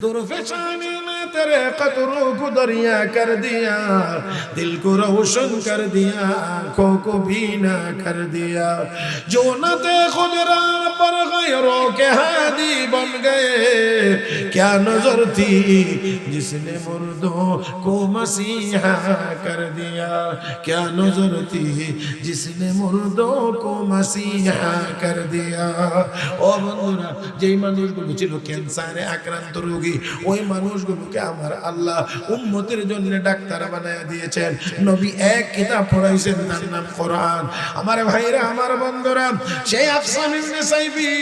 दुर्फिशानी ने तेरे कतरों को दरिया कर दिया, दिल को रोशन कर दिया, आंखों को बीना कर दिया। जो न थे खुद राह पर गैरों के हादी बन गए। क्या नजर थी जिसने मुर्दों को मसीहा कर दिया, क्या नजर थी जिसने मुर्दों को मसीहा कर दिया। ओ बंधुरा, যেই মানুষগুলো ছিল ক্যান্সারে আক্রান্ত রোগী, ওই মানুষগুলোকে আমার আল্লাহ উম্মতের জন্য ডাক্তার বানায় দিয়েছেন। নবী এক কিতাব পড়াইছেন, তার নাম কোরআন। আমার ভাইরা, আমার বন্ধুরা, সেই আফসান ইবনে সাইফি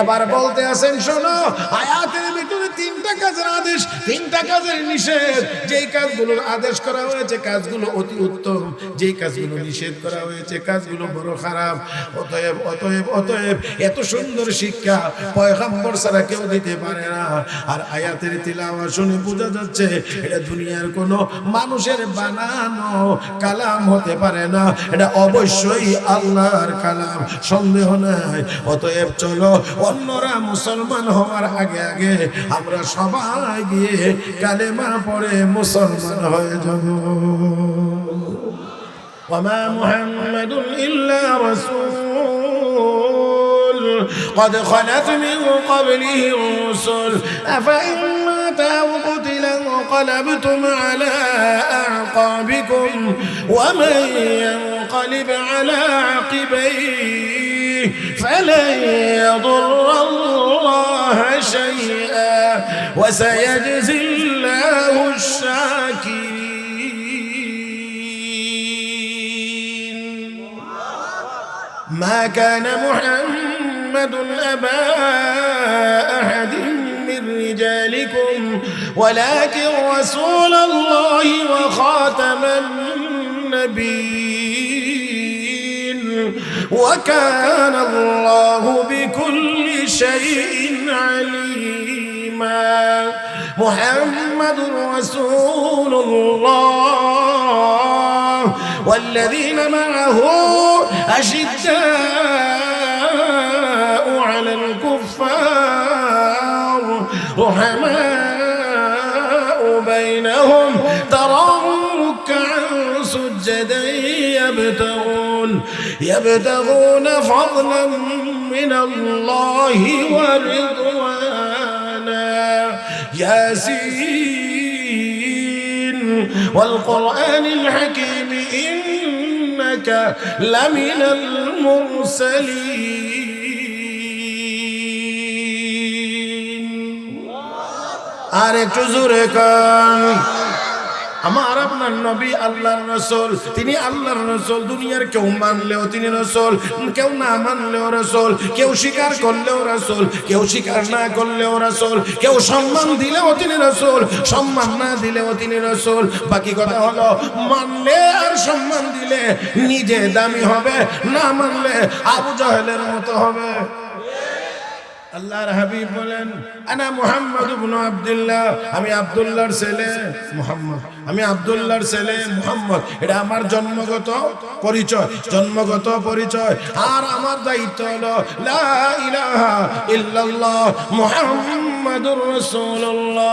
এবার বলতে আছেন, শোনো, আয়াতের ভিতরে তিনটা কাজের আদেশ, তিনটা কাজের নিষেধ। যেই কাজগুলোর আদেশ করা হয়েছে কাজগুলো অতি উত্তম, যেই কাজগুলো নিষেধ করা হয়েছে কাজগুলো বড় খারাপ। অতএব অতএব অতএব এত সুন্দর শিক্ষা পয়গম্বর ছাড়া কেউ দিতে পারে না। আর আয়াতের তিলাওয়াত শুনে বোঝা যাচ্ছে এটা দুনিয়ার কোনো মানুষের বানানো কালাম হতে পারে না, এটা অবশ্যই আল্লাহর কালাম, সন্দেহ নাই। অতএব চলো, অন্যরা মুসলমান হওয়ার আগে আগে আমরা সবাই গিয়ে কালেমা পড়ে মুসলমান হয়ে যাব। ওয়ামা মুহাম্মাদুন ইল্লা রাসূল قد خلت من قبله الرسل أفإن مات أو قتل انقلبتم على أعقابكم ومن ينقلب على عقبيه فلن يضر الله شيئا وسيجزي الله الشاكرين. ما كان محمد أبا أحد من رجالكم ولكن رسول الله وخاتم النبيين وكان الله بكل شيء عليما. محمد رسول الله والذين معه أشداء على الكفار رحماء بينهم تراهم ركعا سجدا يبتغون فضلا من الله ورضوانا. ياسين والقرآن الحكيم إنك لمن المرسلين. আর একটু জোরে কান, আমার আপনার নবী আল্লাহর রাসূল, তিনি আল্লাহর রাসূল। দুনিয়ার কেউ মানলেও তিনি রাসূল, কেউ না মানলেও রাসূল, কেউ স্বীকার করলেও রাসূল, কেউ স্বীকার না করলেও রাসূল, কেউ সম্মান দিলেও তিনি রাসূল, সম্মান না দিলেও তিনি রাসূল। বাকি কথা হলো, মানলে আর সম্মান দিলে নিজে দামি হবে, না মানলে আবু জাহেলের মতো হবে। আল্লাহর হাবিব বলেন, আনা মুহাম্মদ ইবনে আব্দুল্লাহ, আমি আব্দুল্লাহর ছেলে মুহাম্মদ, আমি আব্দুল্লাহর ছেলে মুহাম্মদ। এটা আমার জন্মগত পরিচয়, জন্মগত পরিচয়। আর আমার দায়িত্ব হলো লা ইলাহা ইল্লাল্লাহ মুহাম্মাদুর রাসূলুল্লাহ।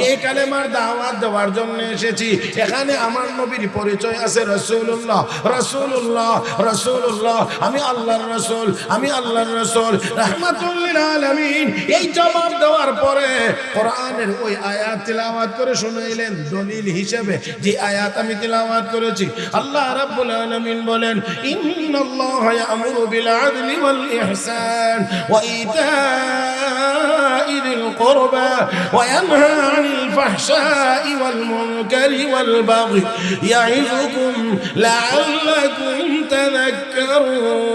এই কালেমার দাওয়াত দেওয়ার জন্য এসেছি। এখানে আমার নবীর পরিচয় আছে রাসূলুল্লাহ, রাসূলুল্লাহ, রাসূলুল্লাহ। আমি আল্লাহর রাসূল, আমি আল্লাহর রাসূল রাহমাতুল লিল আলামিন। এই জবাব দেওয়ার পরে কোরআনের ওই আয়াত তিলাওয়াত করে শুনাইলেন দলিল হিসেবে যে আয়াত আমি তিলাওয়াত করেছি। আল্লাহ রাব্বুল আলামিন বলেন, ইন্নাল্লাহা ইয়া'মুরু বিল আদলি ওয়াল ইহসান ওয়া ইতা'i যিল কুরবা ওয়া ইয়ানহা আনিল ফাহশা'i ওয়াল মুনকারি ওয়াল বাগই ইয়া'iযুকুম লা'আল্লাকুম তাযাক্কারুন।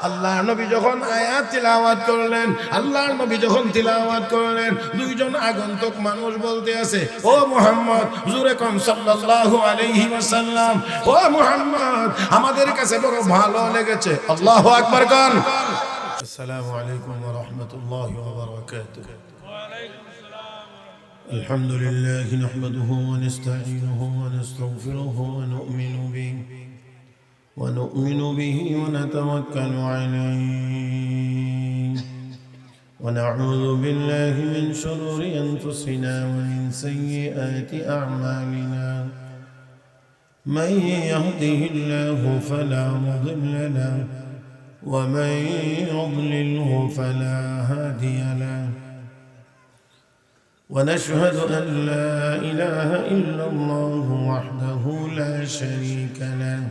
আল্লাহর নবী যখন আয়াত তিলাওয়াত করলেন, আল্লাহর নবী যখন তিলাওয়াত করলেন, দুইজন আগন্তুক মানুষ বলতে আছে, ও মুহাম্মদ, জোরে কোন সাল্লাল্লাহু আলাইহি ওয়াসাল্লাম, ও মুহাম্মদ, আমাদের কাছে বড় ভালো লেগেছে। আল্লাহু আকবার কোন। আসসালামু আলাইকুম ওয়া রাহমাতুল্লাহি ওয়া বারাকাতুহু। ওয়া আলাইকুম আসসালাম। আলহামদুলিল্লাহি নাহমাদুহু ওয়া নাস্তাঈনুহু ওয়া নাস্তাগফিরুহু ওয়া নু'মিনু বিহি ونؤمن به ونتوكل عليه ونعوذ بالله من شرور أنفسنا ومن سيئات أعمالنا من يهده الله فلا مضل له ومن يضلله فلا هادي له ونشهد أن لا إله إلا الله وحده لا شريك له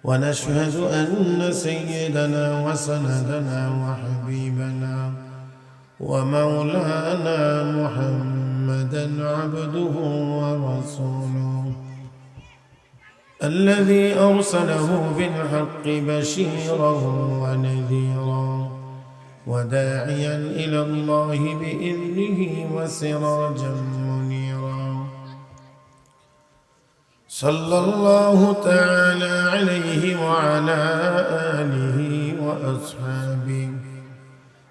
ونشهد أن سيدنا وسندنا وحبيبنا ومولانا محمدا عبده ورسوله الذي أرسله بالحق بشيرا ونذيرا وداعيا إلى الله بإذنه وسراجا منيرا صلى الله تعالى عليه وعلى آله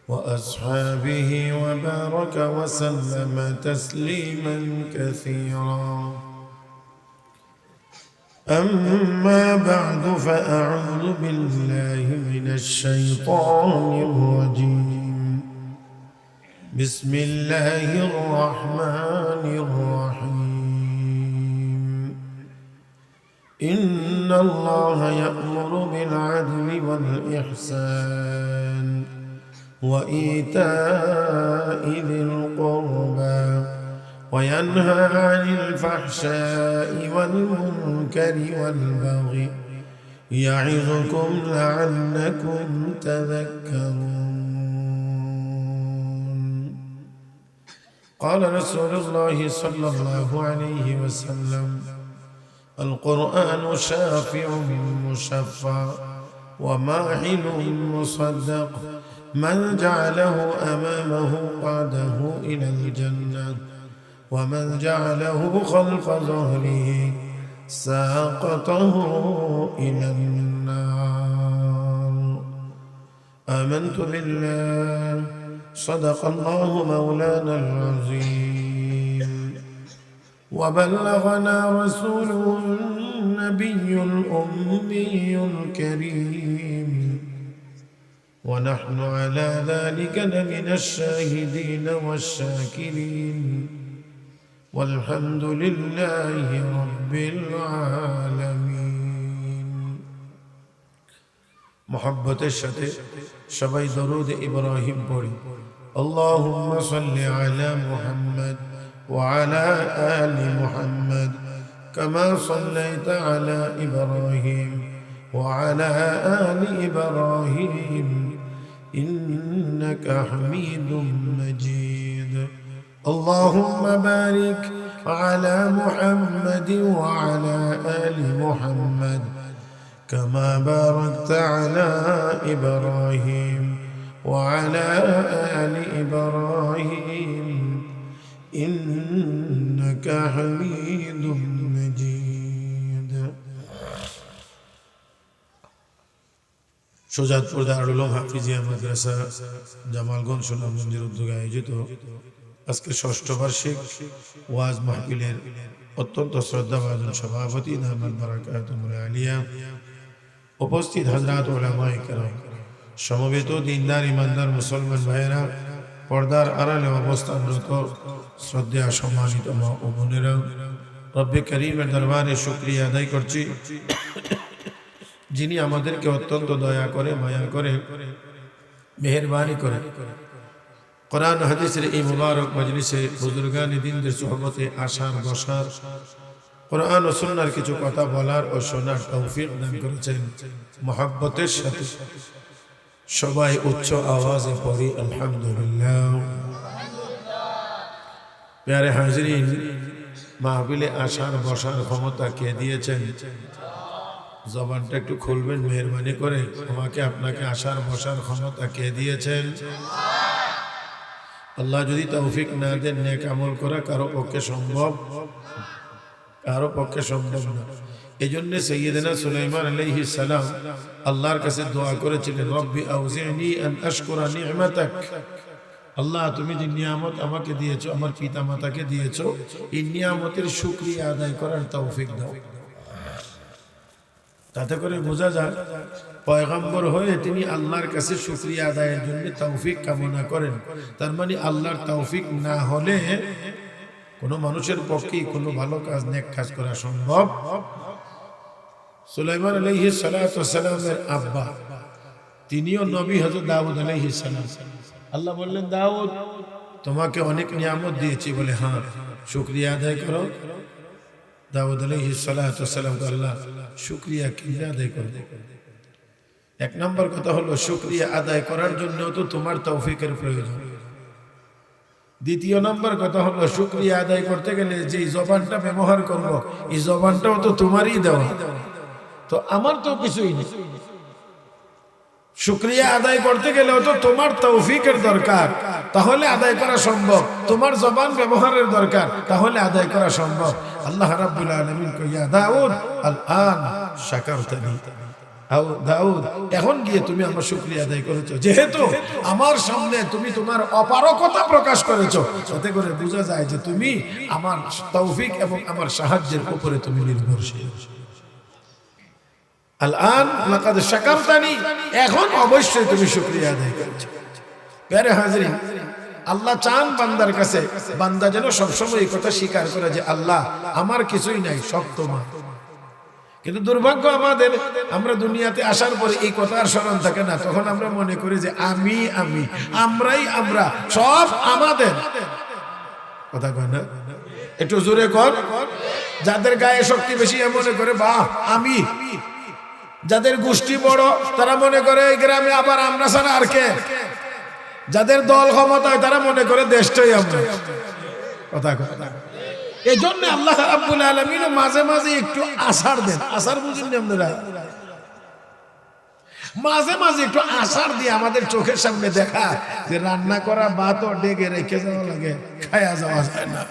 وأصحابه وبارك وسلم تسليما كثيرا أما بعد فأعوذ بالله من الشيطان الرجيم بسم الله الرحمن الرحيم إن الله يأمر بالعدل والإحسان وإيتاء ذي القربى وينهى عن الفحشاء والمنكر والبغي يعظكم لعلكم تذكرون قال رسول الله صلى الله عليه وسلم القرآن شافع مشفع وماحل مصدق من جعله أمامه قاده إلى الجنة ومن جعله خلف ظهره ساقطه إلى النار آمنت بالله صدق الله مولانا العظيم وبلغنا رسوله النبي الأمي الكريم ونحن على ذلك لمن الشاهدين والشاكرين والحمد لله رب العالمين محبت الشتى شبي درود إبراهيم بوري اللهم صل على محمد وعلى آل محمد كما صليت على إبراهيم وعلى آل إبراهيم إنك حميد مجيد اللهم بارك على محمد وعلى آل محمد كما باركت على إبراهيم وعلى آل إبراهيم إنك حميد مجيد সুজাতপুর দারুল উলুম হাফিজিয়া মাদ্রাসা জামালগঞ্জ সুনামগঞ্জের উদ্যোগে আয়োজিত আজকে ষষ্ঠ বার্ষিক ওয়াজ মাহফিলের অত্যন্ত শ্রদ্ধাভাজন সভাপতি দামাত বারাকাতুহুল আলিয়া উপস্থিত হযরত উলামায়ে কেরাম সমবেত দিনদার ইমানদার মুসলমান ভাইয়েরা পর্দার আড়ালে অবস্থানরত শ্রদ্ধেয় সম্মানিত মা ও বোনেরা রব্বে করিমের দরবারে শুকরিয়া আদায় করছি যিনি আমাদেরকে অত্যন্ত দয়া করে মায়া করে মেহেরবানি করে কোরআন হাদিসের এই মুবারক মজলিসে বুজুর্গানে দ্বীনদের সুহবতে আসার বসার কোরআন ও সুন্নাহর কিছু কথা বলার ও শোনার তৌফিক দান করেছেন মহব্বতের সাথে সবাই উচ্চ আওয়াজে পড়ি আলহামদুলিল্লাহ। প্যারে হাজিরিন, মাহফিলে আসার বসার ক্ষমতা কে দিয়েছেন? জবানটা একটু খুলবেন মেহেরবানি করে। আমাকে আপনাকে আসার বসার ক্ষমতা কে দিয়েছেন? আল্লাহ যদি তৌফিক না দেন নেক আমল করা কারো পক্ষে সম্ভব, কারো পক্ষে সম্ভব না। এই জন্য সাইয়্যিদনা সুলাইমান আলাইহিস সালাম আল্লাহর কাছে দোয়া করেছিলেন, রব্বি আউজি'নি আন আশকুরা নি'মাতাক। আল্লাহ, তুমি যে নিয়ামত আমাকে দিয়েছো, আমার পিতা মাতাকে দিয়েছো, এই নিয়ামতের শুকরিয়া আদায় করার তৌফিক দাও। তাতে করে বোঝা যায় পয়গম্বর হয়ে তিনি আল্লাহর কাছে শুকরিয়া আদায়ের জন্য তৌফিক কামনা করেন। তার মানে আল্লাহর তৌফিক না হলে কোনো মানুষের পক্ষে কোনো ভালো কাজ নেক কাজ করা সম্ভব। সুলাইমান আলাইহিস সালাতু ওয়াস সালামের আব্বা তিনিও নবী হযরত দাউদ আলাইহিস সালাম। আল্লাহ বললেন, দাউদ তোমাকে অনেক নিয়ামত দিয়েছি, বলে হ্যাঁ, শুকরিয়া আদায় করো। দাউদ আলাইহিস সালাতু ওয়াস সালাম আল্লাহ শুকরিয়া কিভাবে আদায় করবে? এক নম্বর কথা হলো, শুকরিয়া আদায় করার জন্য তো তোমার তৌফিকের প্রয়োজন। দ্বিতীয় নম্বর কথা হলো, শুকরিয়া আদায় করতে গেলে যে জবানটা ব্যবহার করব, এই জবানটাও তো তোমারই দেওয়া, তো আমার তো কিছুই নেই। শুকরিয়া আদায় করতে গেলেও তো তোমার তৌফিকের দরকার, তাহলে আদায় করা সম্ভব। তোমার জবান ব্যবহারের দরকার, তাহলে আদায় করা সম্ভব। আল্লাহ রাব্বুল আলামিন কয়, ইয়া দাউদ আল-আন শাকারতানি। দাউদ, এখন গিয়ে তুমি আমার শুকরিয়া আদায় করেছো, যেহেতু আমার সামনে তুমি তোমার অপারগতা প্রকাশ করেছো, তাতে করে বোঝা যায় যে তুমি আমার তৌফিক এবং আমার সাহায্যের উপরে তুমি নির্ভরশীল। আল-আন লাকাদ শাকারতানি, এখন অবশ্যই তুমি শুকরিয়া আদায় করেছো। প্যারে হাজরিন, আল্লাহ চান বান্দার কাছে, বান্দা যেন সবসময় এই কথা স্বীকার করে যে আল্লাহ আমার কিছুই নাই, সব তোমার। কিন্তু দুর্ভাগ্য আমাদের, আমরা দুনিয়াতে আসার পরে এই কথা আর স্মরণ থাকে না। তখন আমরা মনে করি যে আমি আমি, আমরাই আমরা, সব আমাদের। কথা কয় না? একটু জোরে কর। যাদের গায়ে শক্তি বেশি মনে করে বাহ আমি, যাদের গোষ্ঠী বড় তারা মনে করে এই গ্রামে আবার আমরা ছাড়া আর কে, যাদের দল ক্ষমতায় তারা মনে করে দেশটাই আমরা। কথা কথা এই জন্য আল্লাহ রাব্বুল আলামিন মাঝে মাঝে একটু আসার দেন। আসার বুঝেন আপনারা? মাঝে মাঝে একটু আসার দিয়ে আমাদের চোখের সামনে দেখা যে রান্না করা ভাতও ডেকে রেখে যাওয়া লাগে, খায়া যাওয়া যায় না।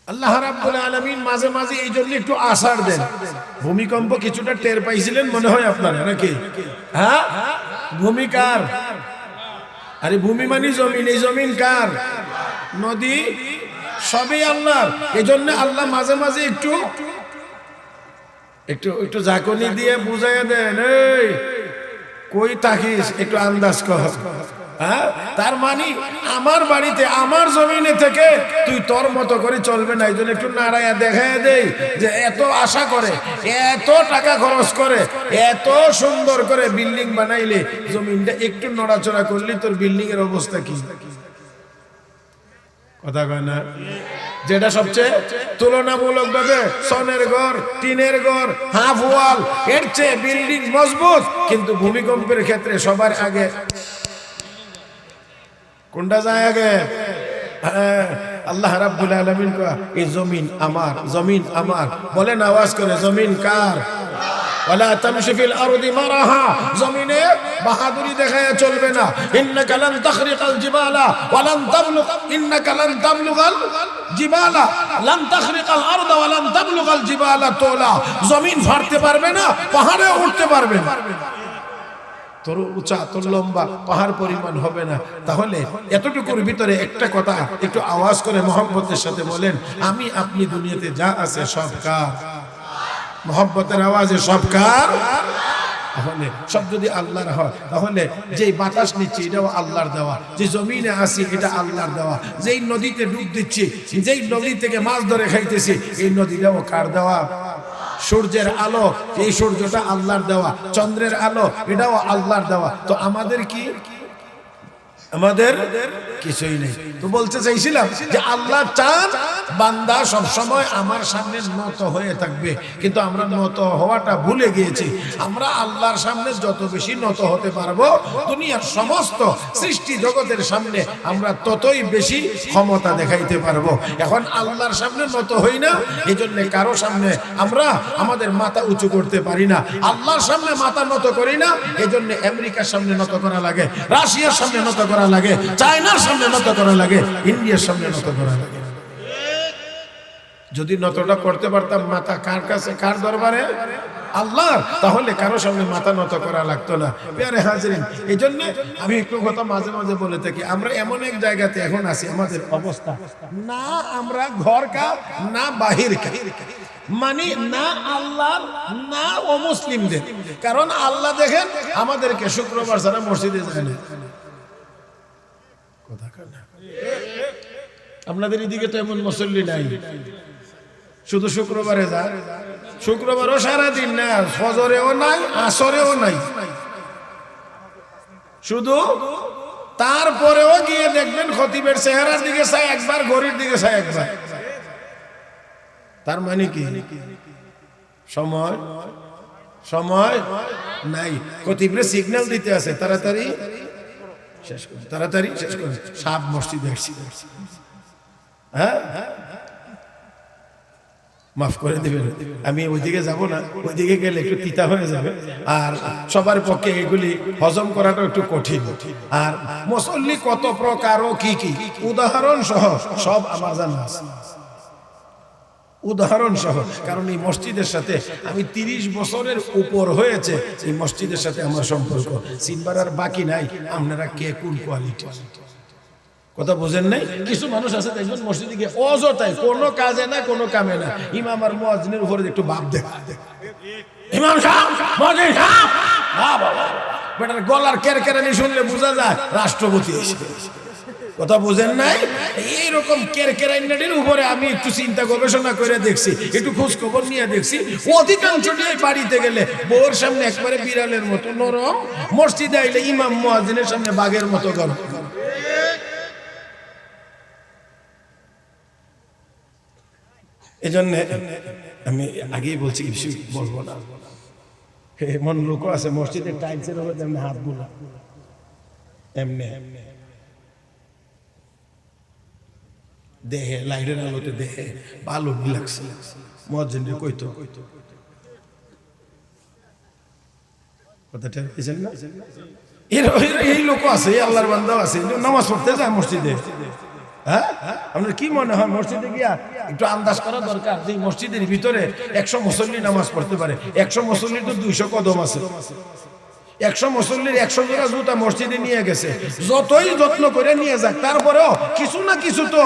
আল্লাহ রাব্বুল আলামিন মাঝে মাঝে এই জন্য একটু আসার দেন। ভূমিকম্প কিছুটা টের পাইছিলেন মনে হয় আপনারা, নাকি? হ্যাঁ, ভূমি কার? আরে ভূমি মানে জমিন, এই জমিন কার? নদী, সবই আল্লাহর। এই জন্য আল্লাহ মাঝে মাঝে একটু একটু একটু ঝাঁকুনি দিয়ে বুঝাইয়া দেন, এই কই থাকিস, একটু আন্দাজ কর। হ্যাঁ, তার মানে আমার বাড়িতে আমার জমিনে থেকে তুই তোর মতো করে চলবে না। এই জন্য একটু নাড়াইয়া দেখাই দেই যে এত আশা করে, এত টাকা খরচ করে, এত সুন্দর করে বিল্ডিং বানাইলে জমিনটা একটু নড়াচড়া করলে তোর বিল্ডিং এর অবস্থা কি? কথা কয় না? যেটা সবচেয়ে তুলনামূলক ভাবে সনের ঘর, টিনের ঘর, হাফ ওয়াল, এর চেয়ে বিল্ডিং মজবুত, কিন্তু ভূমিকম্পের ক্ষেত্রে সবার আগে কোনটা যায় আগে? আল্লাহ রাব্বুল আলামিন কয় এই জমিন আমার, জমিন আমার। বলেন আওয়াজ করে, জমিন কার? ওয়ালা তামশি ফিল আরদি মারাহা, জমিনে বাহাদুরি দেখায়া চলবে না। ইন্নাকা লান তাখরিকাল জিবালা ওয়া লান তাবলুগ, ইন্নাকা লান তাবলুগাল জিবালা, লান তাখরিকাল আরদা ওয়া লান তাবলুগাল জিবালা তোলা। জমিন ফাড়তে পারবে না, পাহাড়ে উঠতে পারবে না। তোর উঁচা, তোর লম্বা পাহাড় পরিমাণ হবে না। তাহলে এতটুকুর ভিতরে একটা কথা একটু আওয়াজ করে মহব্বতের সাথে বলেন, আমি আপনি দুনিয়াতে যা আছে সব কার? মহব্বতের আওয়াজে সব কার? তাহলে সব যদি আল্লাহর হয়, তাহলে যেই বাতাস নিচ্ছি এটাও আল্লাহর দেওয়া, যে জমিনে আসি এটা আল্লাহর দেওয়া, যেই নদীতে ডুব দিচ্ছি, যেই নদী থেকে মাছ ধরে খাইতেছি, এই নদীটাও কার দেওয়া? সূর্যের আলো, এই সূর্যটা আল্লাহর দেওয়া, চন্দ্রের আলো এটাও আল্লাহর দেওয়া। তো আমাদের কি? আমাদের কিছুই নেই। তো বলতে চাইছিলাম যে আল্লাহ চান বান্দা সব সময় আমার সামনে নত হয়ে থাকবে, কিন্তু আমরা নত হওয়াটা ভুলে গিয়েছি। আমরা আল্লাহর সামনে যত বেশি নত হতে পারবো, দুনিয়ার সমস্ত সৃষ্টি জগতের সামনে আমরা ততই বেশি ক্ষমতা দেখাইতে পারবো। এখন আল্লাহর সামনে নত হই না, এই জন্য কারো সামনে আমরা আমাদের মাথা উঁচু করতে পারি না। আল্লাহর সামনে মাথা নত করি না, এই জন্য আমেরিকার সামনে নত করা লাগে, রাশিয়ার সামনে নত করা লাগে, চায়নার সামনে নত করা লাগে, ইন্ডিয়ার সামনে নত করা লাগে। যদি নতটা করতে পারতাম মাথা কার কাছে, কার দরবারে? আল্লাহর, তাহলে কারো সামনে মাথা নত করা লাগতো না। প্রিয় হাজিরিন, এই জন্য আমি একটু কথা মাঝে মাঝে বলে থাকি, আমরা এমন এক জায়গাতে এখন আছি, আমাদের অবস্থা না আমরা ঘর কা না বাহির কা, মানে না আল্লাহর না অমুসলিমদের। কারণ আল্লাহ দেখেন আমাদেরকে শুক্রবার ছাড়া মসজিদে যায় না। আপনাদের এদিকে তো এমন মুসল্লি নাই, শুধু শুক্রবারে যায়। শুক্রবারও সারাদিন না, ফজরেও নাই, আসরেও নাই, শুধু তারপরেও গিয়ে দেখবেন খতিবের চেহারার দিকে চাই একবার, ঘড়ির দিকে চাই একবার। তার মানে কি সময় সময় নাই। খতিবরে সিগন্যাল দিতে আছে তাড়াতাড়ি শেষ করুন, তাড়াতাড়ি শেষ করুন, সাপ মসজিদে আসছি। হ্যাঁ, মাফ করে দিবেন, আমি ওইদিকে যাব না, ওইদিকে গেলে একটু তিতা হয়ে যাবে, আর সবার পক্ষে এগুলি হজম করাটা একটু কঠিন। আর মুসল্লি কত প্রকার ও কি কি উদাহরণ সহ সব আমার জানা আছে, উদাহরণ সহ। কারণ এই মসজিদের সাথে আমি 30 বছরের উপর হয়েছে, এই মসজিদের সাথে আমার সম্পর্ক। চিনবার আর বাকি নাই আপনারা কে কোন কোয়ালিটি। কথা বুঝেন নাই? কিছু মানুষ আছে দেখবেন মসজিদে গিয়ে অযথায় কোনো কাজে না কোনো কামে না ইমাম আর মুয়াজ্জিনের উপরে একটু ভাব দেখা, ইমাম সাহেব মুয়াজ্জিন সাহেব, বাবা বেটার গলার কেরকেরানি শুনলে বোঝা যায় রাষ্ট্রপতি এসে। কথা বুঝেন নাই? এইরকম কেরকেরানির উপরে আমি একটু চিন্তা গবেষণা করে দেখছি, একটু খোঁজ খবর নিয়ে দেখছি, অধিকাংশটাই বাড়িতে গেলে বউর সামনে একবারে বিড়ালের মতো নরম, মসজিদে আইলে ইমাম মুয়াজ্জিনের সামনে বাঘের মতো গরম। এজন্য আমি আগেই বলছি কিছু বলবো না। এমন লোক আছে মসজিদের টাইলসের উপর যেমন হাত বুলা, এমনি দেহে লাইটের আলোতে দেহে ভালো লাগছে। মুয়াজ্জিনরে কইতো কথাটা বুঝেন না? এই লোক আছে, আল্লাহর বান্দা আছে নামাজ পড়তে যায় মসজিদে। হ্যাঁ, আপনার কি মনে হয় মসজিদে গিয়া একটু আন্দাজ করা দরকার যে মসজিদের ভিতরে 100 মুসল্লি নামাজ পড়তে পারে। 100 মুসল্লির তো 200 কদম আছে। 100 মুসল্লির 100 জোড়া জুতা মসজিদে নিয়ে গেছে, যতই যত্ন করে নিয়ে যাক তারপরেও কিছু না কিছু তো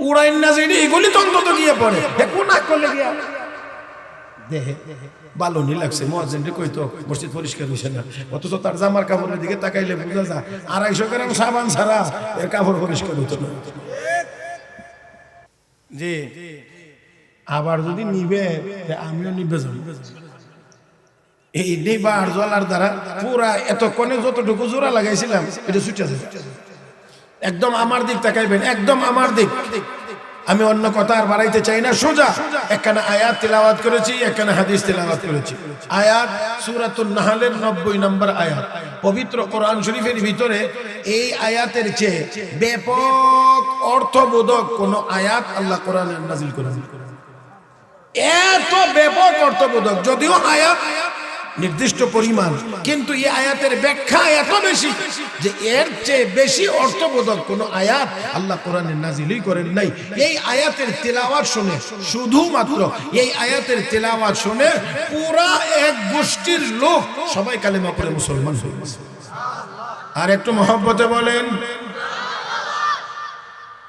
উড়াইন না, যেটি এগুলি তো অন্তত গিয়ে পড়ে। কোন করলে গিয়া দেহে ভালো নি লাগছে, মুয়াজ্জিনরে কইতো মসজিদ পরিষ্কার হইছে না, অথচ তার জামার কাপড়ের দিকে তাকাইলে বোঝা যায় 250 গ্রাম সাবান ছাড়া এর কাপড় পরিষ্কার হতো না। জি, আবার যদি নিবে আমিও নিবে যাব। এই নিবার জ্বলার দ্বারা পুরা এতক্ষণে যতটুকু জোড়া লাগাইছিলাম এটা ছুটে যাবে। একদম আমার দিক তাকাইবেন, একদম আমার দিক। আমি অন্য কথা আর বাড়াইতে চাই না, সোজা একখানা আয়াত তেলাওয়াত করেছি, একখানা হাদিস তেলাওয়াত করেছি। আয়াত সূরাতুন নাহলের 90 নম্বর আয়াত। পবিত্র কোরআন শরীফের ভিতরে এই আয়াতের চেয়ে ব্যাপক অর্থবোধক কোন আয়াত আল্লাহ কোরআনে নাযিল করেছেন। এত ব্যাপক অর্থবোধক, যদিও আয়াত নির্দিষ্ট পরিমাণ, কিন্তু এই আয়াতের ব্যাখ্যা এত বেশি যে এর চেয়ে বেশি অর্থবোধক কোন আয়াত আল্লাহ কোরআনে নাজিলই করেন নাই। এই আয়াতের তেলাওয়াত শুনে, শুধুমাত্র এই আয়াতের তেলাওয়াত শুনে পুরা এক গোষ্ঠীর লোক সবাই কালেমা পড়ে মুসলমান হয়ে গেছে। আর একটু মহব্বতে বলেন,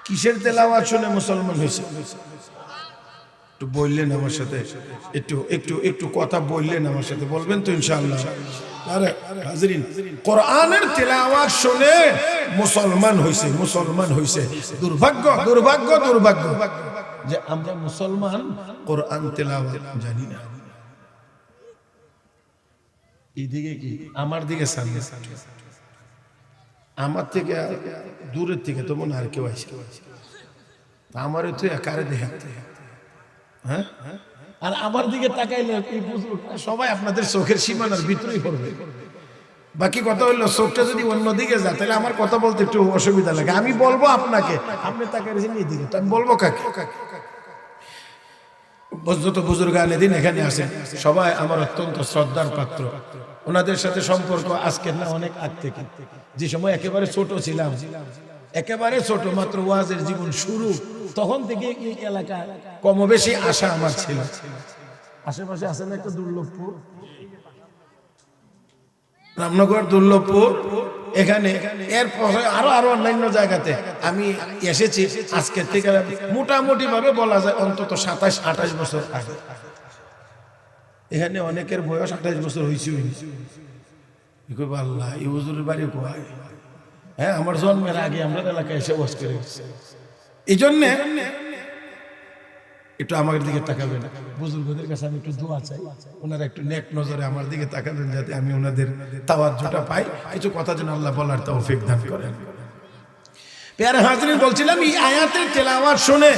কিসের তেলাওয়াত শুনে মুসলমান হয়েছে? একটু বললেন আমার সাথে, একটু একটু একটু কথা বললেন আমার সাথে, বলবেন তো ইনশাআল্লাহ? আরে হাজরিন, কোরআনের তেলাওয়াত শুনে মুসলমান হইছে, মুসলমান হইছে। দুর্ভাগ্য দুর্ভাগ্য দুর্ভাগ্য যে আমরা মুসলমান কোরআন তেলাওয়াত জানি না। এইদিকে কি আমার দিকে সামনে, আমার থেকে দূরের থেকে তো মনে আর কেউ আসে, আমারও তো একারে দেখাতে। হ্যাঁ, আর আমার দিকে তাকাইলে সবাই আপনাদের চোখের সীমানার ভিতরেই পড়বে। বাকি কথা হলো চোখটা যদি অন্যদিকে যায় তাহলে আমার কথা বলতে একটু অসুবিধা লাগে। আমি বলবো আপনাকে, আপনি তাকাইছেন এইদিকে, তো আমি বলবো কাকে? যত বুজুর্গ আলে দিন এখানে আসেন সবাই আমার অত্যন্ত শ্রদ্ধার পাত্র। ওনাদের সাথে সম্পর্ক আজকের না, অনেক আগ থেকে। যে সময় একেবারে ছোট ছিলাম, একেবারে ছোট, মাত্র ওয়াজের জীবন শুরু, তখন থেকে এই এলাকায় কম বেশি আশা আমার ছিল। আশেপাশে আছেন একটা দুর্লভপুর, রামনগর, দুর্লভপুর, এখানে, এরপরে আরো অন্যান্য জায়গাতে আমি এসেছি। আজকে থেকে মোটামুটি ভাবে বলা যায় অন্তত 27-28 বছর আগে। এখানে অনেকের বয়স 28 বছর হয়েছে। আল্লাহ, এই হুজুরের বাড়ি কোথায়? হ্যাঁ, আমার জন্মের আগে আমরা এলাকায় এসে বস করে গেছি। এই জন্যে একটু আমার দিকে তাকাবেন, বুজুর্গদের কাছে আমি একটু দোয়া চাই, ওনারা একটু নেক নজরে আমার দিকে তাকাবেন, যাতে আমি ওনাদের তাওয়াজ্জুটা পাই, কিছু কথা যেন আল্লাহ বলার তৌফিক দান করেন। প্যারা হাজরিন, বলছিলাম এই আয়াতের তেলাওয়াত শুনে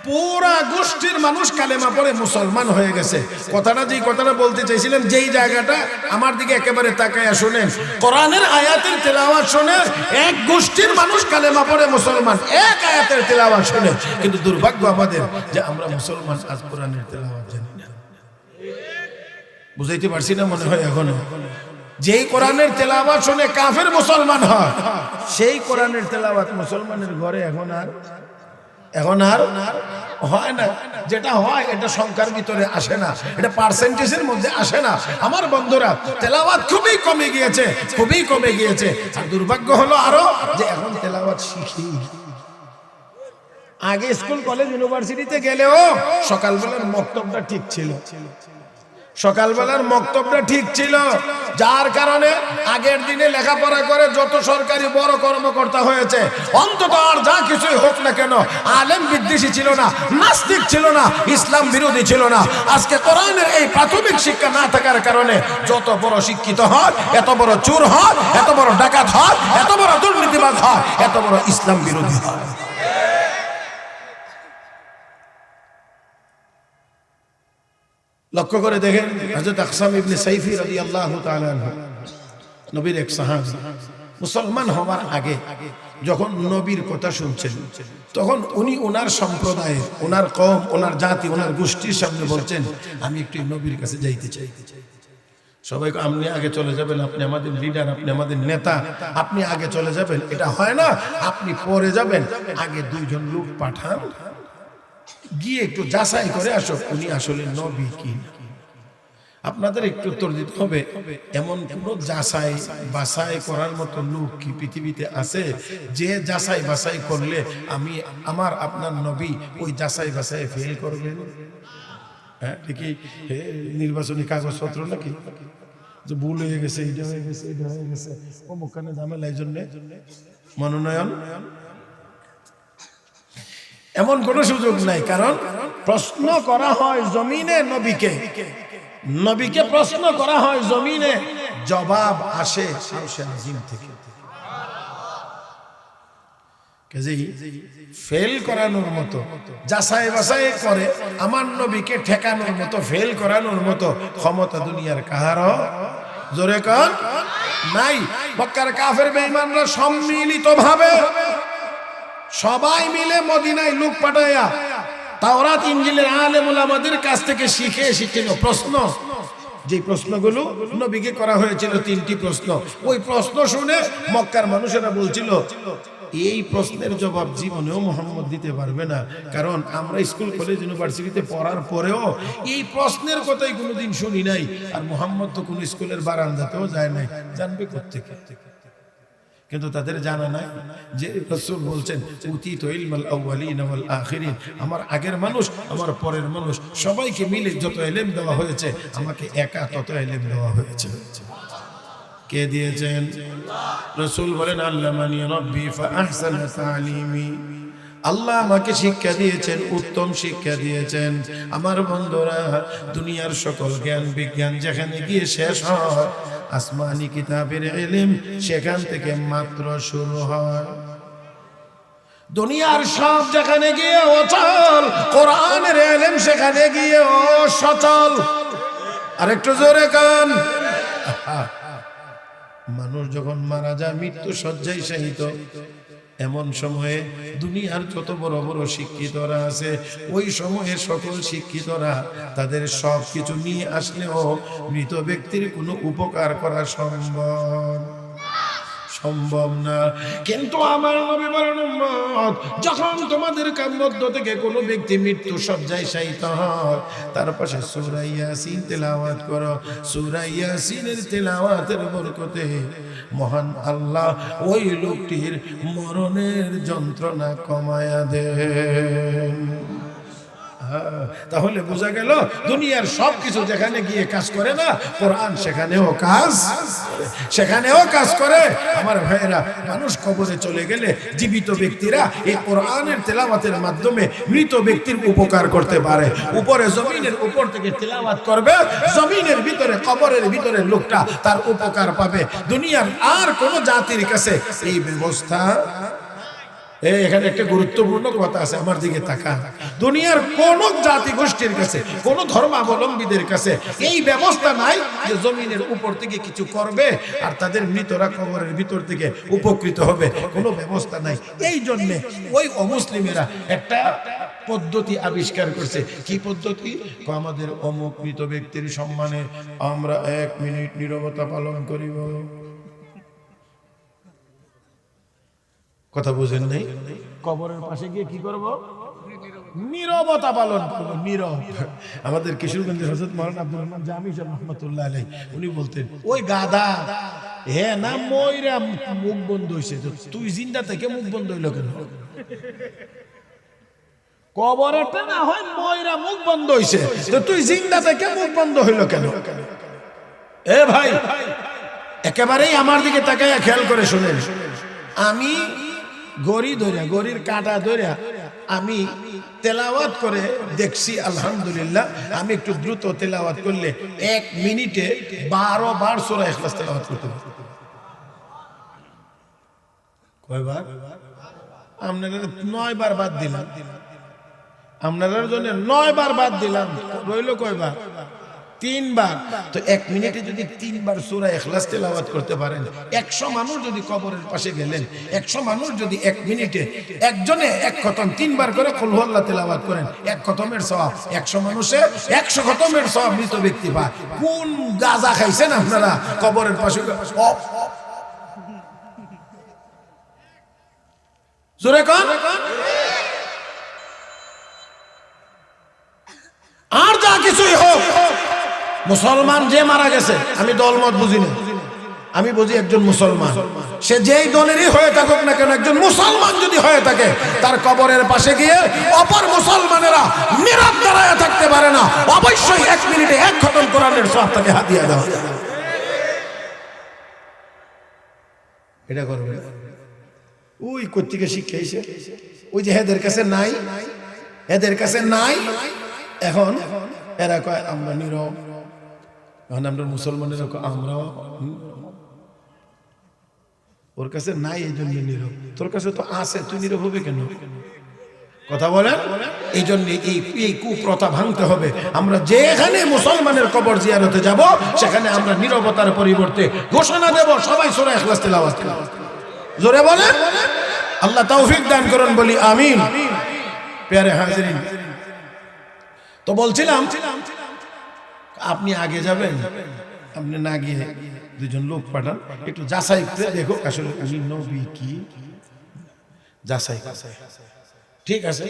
পুরা গোষ্ঠীর মানুষ কালেমা পড়ে মুসলমান হয়ে গেছে। কথাটা বলতে চাইছিলাম, যেই জায়গাটা আমার দিকে একেবারে তাকায়া শুনেন, কোরআনের আয়াতের তেলাওয়াত শুনে এক গোষ্ঠীর মানুষ কালেমা পড়ে মুসলমান, এক আয়াতের তেলাওয়াত শুনে। কিন্তু দুর্ভাগ্য আমাদের যে আমরা মুসলমান আজ কোরআনের তেলাওয়াত জানি না। বুঝাইতে পারছি না মনে হয় এখনো? যেই কোরআনের তেলাওয়াত শুনে কাফের মুসলমান হয়, সেই কোরআনের তেলাওয়াত মুসলমানের ঘরে এখন আর হয় না। যেটা হয় এটা সংখ্যার ভিতরে আসে না, এটা পার্সেন্টেজের মধ্যে আসে না। আমার বন্ধুরা, তেলাওয়াত খুবই কমে গিয়েছে। আর দুর্ভাগ্য হলো আরো যে এখন তেলাওয়াত শিখি। আগে স্কুল কলেজ ইউনিভার্সিটিতে গেলেও সকালবেলার মক্তবটা ঠিক ছিল, যার কারণে আগের দিনে লেখাপড়া করে যত সরকারি বড় কর্মকর্তা হয়েছে, অন্তত আর যা কিছুই হোক না কেন, আলেম বিদ্বেষী ছিল না, নাস্তিক ছিল না, ইসলাম বিরোধী ছিল না। আজকে কোরআনের এই প্রাথমিক শিক্ষা না থাকার কারণে যত বড় শিক্ষিত হয়, এত বড় চোর হয়, এত বড় ডাকাত হয়, এত বড় দুর্নীতিবাজ হয়, এত বড় ইসলাম বিরোধী হয়। লক্ষ্য করে দেখেন, হযরত আকসাম ইবনে সাইফি রাদিয়াল্লাহু তাআলা আনহু, নবীর এক সাহাবী, মুসলমান হওয়ার আগে যখন নবীর কথা শুনছেন, তখন উনি ওনার সম্প্রদায়ের, ওনার কওম, ওনার জাতি, ওনার গোষ্ঠীর সামনে বলছেন, আমি একটু নবীর কাছে যাইতে চাই। সবাইকে আপনি আগে চলে যাবেন, আপনি আমাদের লিডার, আপনি আমাদের নেতা, আপনি আগে চলে যাবেন, এটা হয় না। আপনি পরে যাবেন, আগে 2 জন লোক পাঠান, গিয়ে একটু যাচাই করে আসো উনি আসলে নবী কি। আপনাদের একটু উত্তর দিতে হবে, এমন কোন যাচাই বাছাই করার মতো লোক কি পৃথিবীতে আছে, যে যাচাই বাছাই করলে আমার আপনার নবী ওই যাচাই বাছাই ফেল করবেন? হ্যাঁ, ঠিকই। নির্বাচনী কাগজপত্র নাকি যে ভুল হয়ে গেছে, এটা হয়ে গেছে, অমুকখানে ঝামেলা, এই জন্য মনোনয়ন, এমন কোন সুযোগ নাই। কারণ প্রশ্ন করা হয় জমিনে নবীকে প্রশ্ন করা হয় জমিনে, জবাব আসে আরশে আজিম থেকে। ফেল করানোর মতো, যাচাই বাছাই করে আমার নবীকে ঠেকানোর মতো, ফেল করানোর মতো ক্ষমতা দুনিয়ার কাহারও, জোরে কান, নাই। মক্কার কাফের বেঈমানরা সম্মিলিতভাবে সবাই মিলে মদিনায় লোক পাঠায়া তাওরাত ইনজিলের আলেম ওলামাদের কাছ থেকে শিখে এসেছিল প্রশ্ন। যে প্রশ্নগুলো নবীকে করা হয়েছিল, 3টি প্রশ্ন, ওই প্রশ্ন শুনে মক্কার মানুষেরা বলছিল, এই প্রশ্নের জবাব জীবনেও মুহাম্মদ দিতে পারবে না, কারণ আমরা স্কুল কলেজ ইউনিভার্সিটিতে পড়ার পরেও এই প্রশ্নের কথাই কোনোদিন শুনি নাই, আর মুহাম্মদ তো কোন স্কুলের বারান্দাতেও যায় নাই, জানবে কোত্থেকে? কিন্তু তাদের জানা নাই যে রাসূল বলছেন, উতীতু ইলমাল আউয়ালিন ওয়াল আখিরিন, আমার আগের মানুষ, আমার পরের মানুষ, সবাইকে মিলে যত ইলম দেওয়া হয়েছে, আমাকে একা তত ইলম দেওয়া হয়েছে। কে দিয়েছেন? রাসূল বলেন, আল্লামানি রাব্বি ফাআহসানা তা'লিমি, আল্লাহ আমাকে শিক্ষা দিয়েছেন, উত্তম শিক্ষা দিয়েছেন। আমার বন্ধুরা, দুনিয়ার সকল জ্ঞান বিজ্ঞান যেখানে গিয়ে শেষ হয়, আসমানি কিতাবের ইলম সেখান থেকে মাত্র শুরু হয়। দুনিয়ার সব যেখানে গিয়ে অচল, কোরআনের ইলম সেখানে গিয়ে অসচল। আরেকটু জোরে কান। মানুষ যখন মারা যায়, মৃত্যু শয্যায় শায়িত, এমন সময়ে দুনিয়ার যত বড় বড় শিক্ষিতরা আছে, ওই সময়ে সকল শিক্ষিতরা তাদের সব কিছু নিয়ে আসলেও মৃত ব্যক্তির কোনো উপকার করা সম্ভব সম্ভব না। কিন্তু আমার নবী বলেন, উম্মত, যখন তোমাদের মধ্য থেকে কোনো ব্যক্তি মৃত্যু সজ্জায় শায়িত হয়, তার পাশে সূরা ইয়াসিন তেলাওয়াত করো। সূরা ইয়াসিনের তেলাওয়াতের বরকতে মহান আল্লাহ ওই লোকটির মরণের যন্ত্রণা কমায়া দেন। তাহলে বোঝা গেল দুনিয়ার সবকিছু যেখানে গিয়ে কাজ করে না, কোরআন সেখানেও কাজ করে। আমার ভাইয়েরা, মানুষ কবরে চলে গেলে জীবিত ব্যক্তিরা এই কোরআনের তেলাওয়াতের মাধ্যমে মৃত ব্যক্তির উপকার করতে পারে। উপরে জমিনের উপর থেকে তেলাওয়াত করবে, জমিনের ভিতরে কবরের ভিতরে লোকটা তার উপকার পাবে। দুনিয়ার আর কোন জাতির কাছে এই ব্যবস্থা, এখানে একটা গুরুত্বপূর্ণ কথা আছে, আমার দিকে তাকান। দুনিয়ার কোন জাতি গোষ্ঠীর কাছে, কোন ধর্মাবলম্বীদের কাছে এই ব্যবস্থা নাই যে জমিনের উপর থেকে কিছু করবে আর তাদের মৃতরা কবরের ভিতর থেকে উপকৃত হবে। কোনো ব্যবস্থা নাই। এই জন্য ওই অমুসলিমেরা একটা পদ্ধতি আবিষ্কার করছে। কি পদ্ধতি? আমাদের অমুক মৃত ব্যক্তির সম্মানে আমরা 1 মিনিট নীরবতা পালন করিব। কথা বুঝেন নাই? কবরের পাশে গিয়ে কি করব? নীরবতা পালন করব। নীরব। আমাদের কিশোরগঞ্জের হযরত মাওলানা আব্দুর রহমান জামি সাহেব রাহমাতুল্লাহ আলাইহি উনি বলতেন, ওই গাদা না ময়রা মুখ বন্ধ হইছে, তুই জিন্দা থেকে মুখ বন্ধ হইল কেন? কবরেরটা না হয় ময়রা মুখ বন্ধ হইছে, তো তুই জিন্দা থেকে মুখ বন্ধ হইল কেন? এ ভাই, একেবারেই আমার দিকে তাকাইয়া খেয়াল করে শুনেন। আমি গড়ির কাঁটা ধরে আমি তেলাওয়াত করে দেখছি, আলহামদুলিল্লাহ। আমি একটু দ্রুত তেলাওয়াত করলে 1 মিনিটে 12 বার সূরা ইখলাস তেলাওয়াত করতে পারি। কয়বার? আপনারা 9 বার বাদ দিলাম, আপনাদের জন্য 9 বার বাদ দিলাম, রইল কয়বার? 3 বার। তো 1 মিনিটে যদি 3 বার সূরা ইখলাস তেলাওয়াত করতে পারেন, 100 মানুষ যদি কবরের পাশে গেলেন, 100 মানুষ যদি 1 মিনিটে একজনে 1 খতম 3 বার করে কুল হুয়াল্লাহ তেলাওয়াত করেন, 1 খতমের সওয়াব 100 মানুষে 100 খতমের সওয়াব মৃত ব্যক্তি পায়। কোন গাঁজা খাইছেন আপনারা কবরের পাশে? জোরে কোন? আর যা কিছুই হোক, মুসলমান যে মারা গেছে, আমি দলমত বুঝি না, আমি বুঝি একজন মুসলমান। সে যেই দলেরই হয়ে থাকুক না কেন, একজন মুসলমান যদি হয়ে থাকে, তার কবরের পাশে গিয়ে অপর মুসলমানেরা নীরব দাঁড়ায় থাকতে পারে না। অবশ্যই 1 মিনিটে 1 খতম কোরআনের সওয়াব তাকে হাদিয়া দেওয়া যায়। এটা করবে। ওই কর্তৃকে শিক্ষাইছে, ওই যে এদের কাছে নাই, এদের কাছে নাই। এখন এরা কয় আমরা নীরব, এখন আমরা মুসলমানেরা আমরা, ওর কাছে নাই এই জন্য নীরব। তোর কাছে তো আছে, তুই নীরব হবে কেন? কথা বলেন। এই জন্য এই কুপ্রথা ভাঙতে হবে। আমরা যেখানে মুসলমানের কবর জিয়ারতে যাব, সেখানে আমরা নীরবতার পরিবর্তে ঘোষণা দেব, সবাই সূরা ইখলাস তেলাওয়াত করব। জোরে বলেন। আল্লাহ তৌফিক দান করুন, বলি আমিন। প্যারে হাজিরিন, তো বলছিলাম আপনি আগে যাবেন, আপনি না গিয়ে 2জন লোক পাঠান, একটু যাচাই করে দেখো আসলে উনি নবী কি, যাচাই। ঠিক আছে,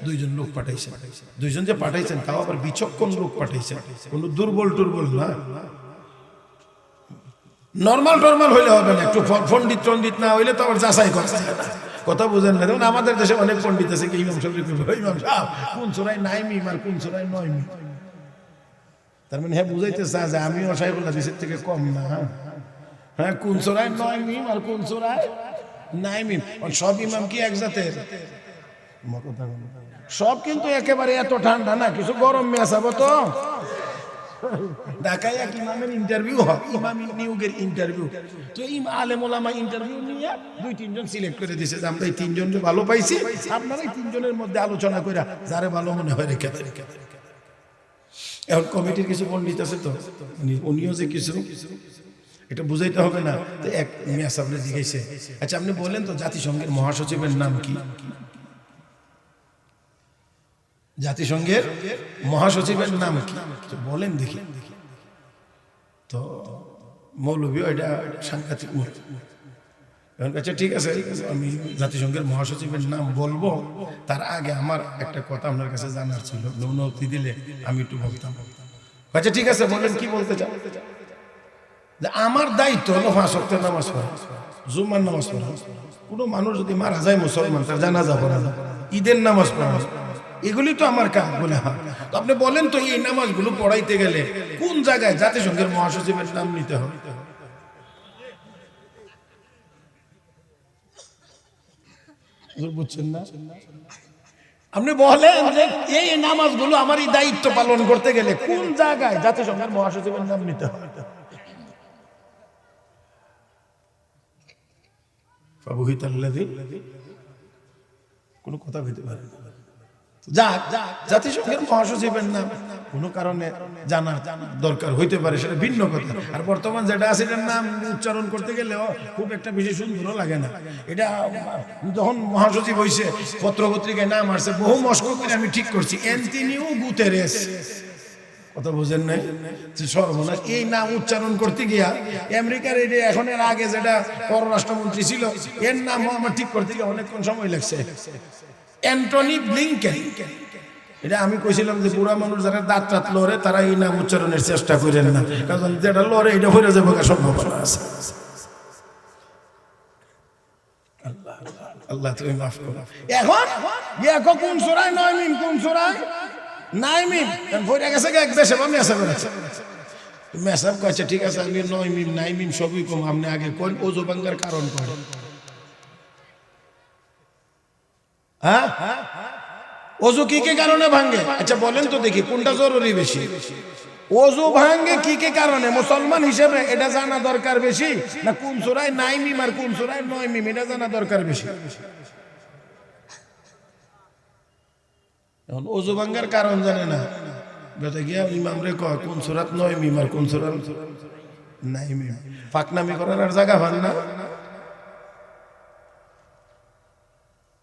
2জন লোক পাঠাইছেন। 2জন যে পাঠাইছেন তাও আবার বিচক্ষণ লোক পাঠাইছেন, কোন দুর্বল না। নর্মাল হইলে হবে না, একটু পণ্ডিত না হইলে তো আবার যাচাই করা যায় না। কথা বুঝেন না? যেমন আমাদের দেশে অনেক পণ্ডিত আছে, ইমাম সাহেব কোন সূরায় 9 মিম আর কোন সূরায় 9 মিম, তার মানে হ্যাঁ বুঝাইতে চায় যে আমিও শাইখুল হাদিসের থেকে কম না। হ্যাঁ, কোন সূরায় 9 মিম আর কোন সূরায় 9 মিম। সব ইমাম কি এক জাতের? সব কিন্তু একেবারে এত ঠান্ডা না, কিছু গরম মেশাবো। তো ঢাকায় এক ইমামের ইন্টারভিউ হয়, ইমাম নিয়োগের ইন্টারভিউ। তো আলেম ওলামা ইন্টারভিউ নিয়ে 2-3 জন সিলেক্ট করে দিয়েছে, আমরা এই 3 জনকে ভালো পাইছি, আপনারা এই 3 জনের মধ্যে আলোচনা করে যারে ভালো মনে হয় রেখে দেন। এখন কমিটির কিছু পণ্ডিত আছে, তো উনিও যে কিছু এটা বুঝাইতে হবে না। তো এক মিয়া সাহেব জিজ্ঞাসা, আচ্ছা আপনি বলেন তো জাতিসংঘের মহাসচিবের নাম কি? জাতিসংঘের মহাসচিবের নাম কি বলেন দেখি। তো মৌলভী এটা সাংঘাতিক, এখন কাছে ঠিক আছে, আমি জাতিসংঘের মহাসচিবের নাম বলবো, তার আগে আমার একটা কথা আপনার কাছে জানার ছিল, অনুমতি দিলে আমি একটু বলতাম। আচ্ছা ঠিক আছে, বলেন কি বলতে চান? যে আমার দায়িত্ব হলো 5 ওয়াক্তের নামাজ পড়া, জুম্মার নামাজ পড়া। কোনো মানুষ যদি মারা যায় মুসলমান, তার জানাজা পড়া, ঈদের নামাজ পড়া, এগুলি তো আমার কাজ বলে। হ্যাঁ, তো আপনি বলেন তো এই নামাজগুলো পড়াইতে গেলে কোন জায়গায় জাতিসংঘের মহাসচিবের নাম নিতে হবে? বুঝছেন না? আপনি বলেন যে এই নামাজগুলো আমার এই দায়িত্ব পালন করতে গেলে কোন জায়গায় জাতিসংঘের মহাসচিবের নাম নিতে হবে? কোনো কথা হইতে পারে জাতিসংঘের মহাসচিবের নাম কোনো কারণে জানার দরকার হইতে পারে, সেটা ভিন্ন কথা। আর বর্তমান যেটা আছে এটার নাম উচ্চারণ করতে গেলেও খুব একটা বেশি সুন্দর লাগে না। এটা যখন মহাসচিব হয়েছে, পত্র পত্রিকায় নাম আসছে, বহু মস্ক করে আমি ঠিক করছি, অ্যান্টনিও গুতেরেস। কথা বুঝেন নাই? সর্বনাশ, এই নাম উচ্চারণ করতে গিয়া আমেরিকার এখন এর আগে যেটা পররাষ্ট্রমন্ত্রী ছিল, এর নাম আমার ঠিক করতে গিয়ে অনেকক্ষণ সময় লাগছে। Antony Blinken. এটা আমি কইছিলাম যে বুড়া মানুষ যারা দাঁত টাত লড়ে তারা এই নাম উচ্চারণের চেষ্টা করেন না, কারণ যেটা লড়ে এটা হয়ে যাবে সম্ভাবনা আছে। আল্লাহ তুমি মাফ করো। এখন কোন সূরায়? 9 মিম। কোন সূরায়? 9 মিম। ভরে গেছে এক দেশে বা মেসাব আছে। মেসাব কইছে ঠিক আছে, আমি 9 মিম 9 মিম সবই কম, আপনি আগে কোন ওযু ভাঙার কারণ কোন? হ্যাঁ, ওযু কি কি কারণে ভাঙে? আচ্ছা বলেন তো দেখি কোনটা জরুরি বেশি? ওযু ভাঙে কি কি কারণে? মুসলমান হিসেবে এটা জানা দরকার বেশি, না কোন সূরায় 9 মিম আর কোন সূরায় 9 মিম এটা জানা দরকার বেশি? এখন ওযু ভাঙার কারণ জানে না, বেটা গিয়া ইমাম রে কয় কোন সূরাত 9 মিম আর কোন সূরাত 9 মিম। ফাকনামি করার আর জায়গা পান না।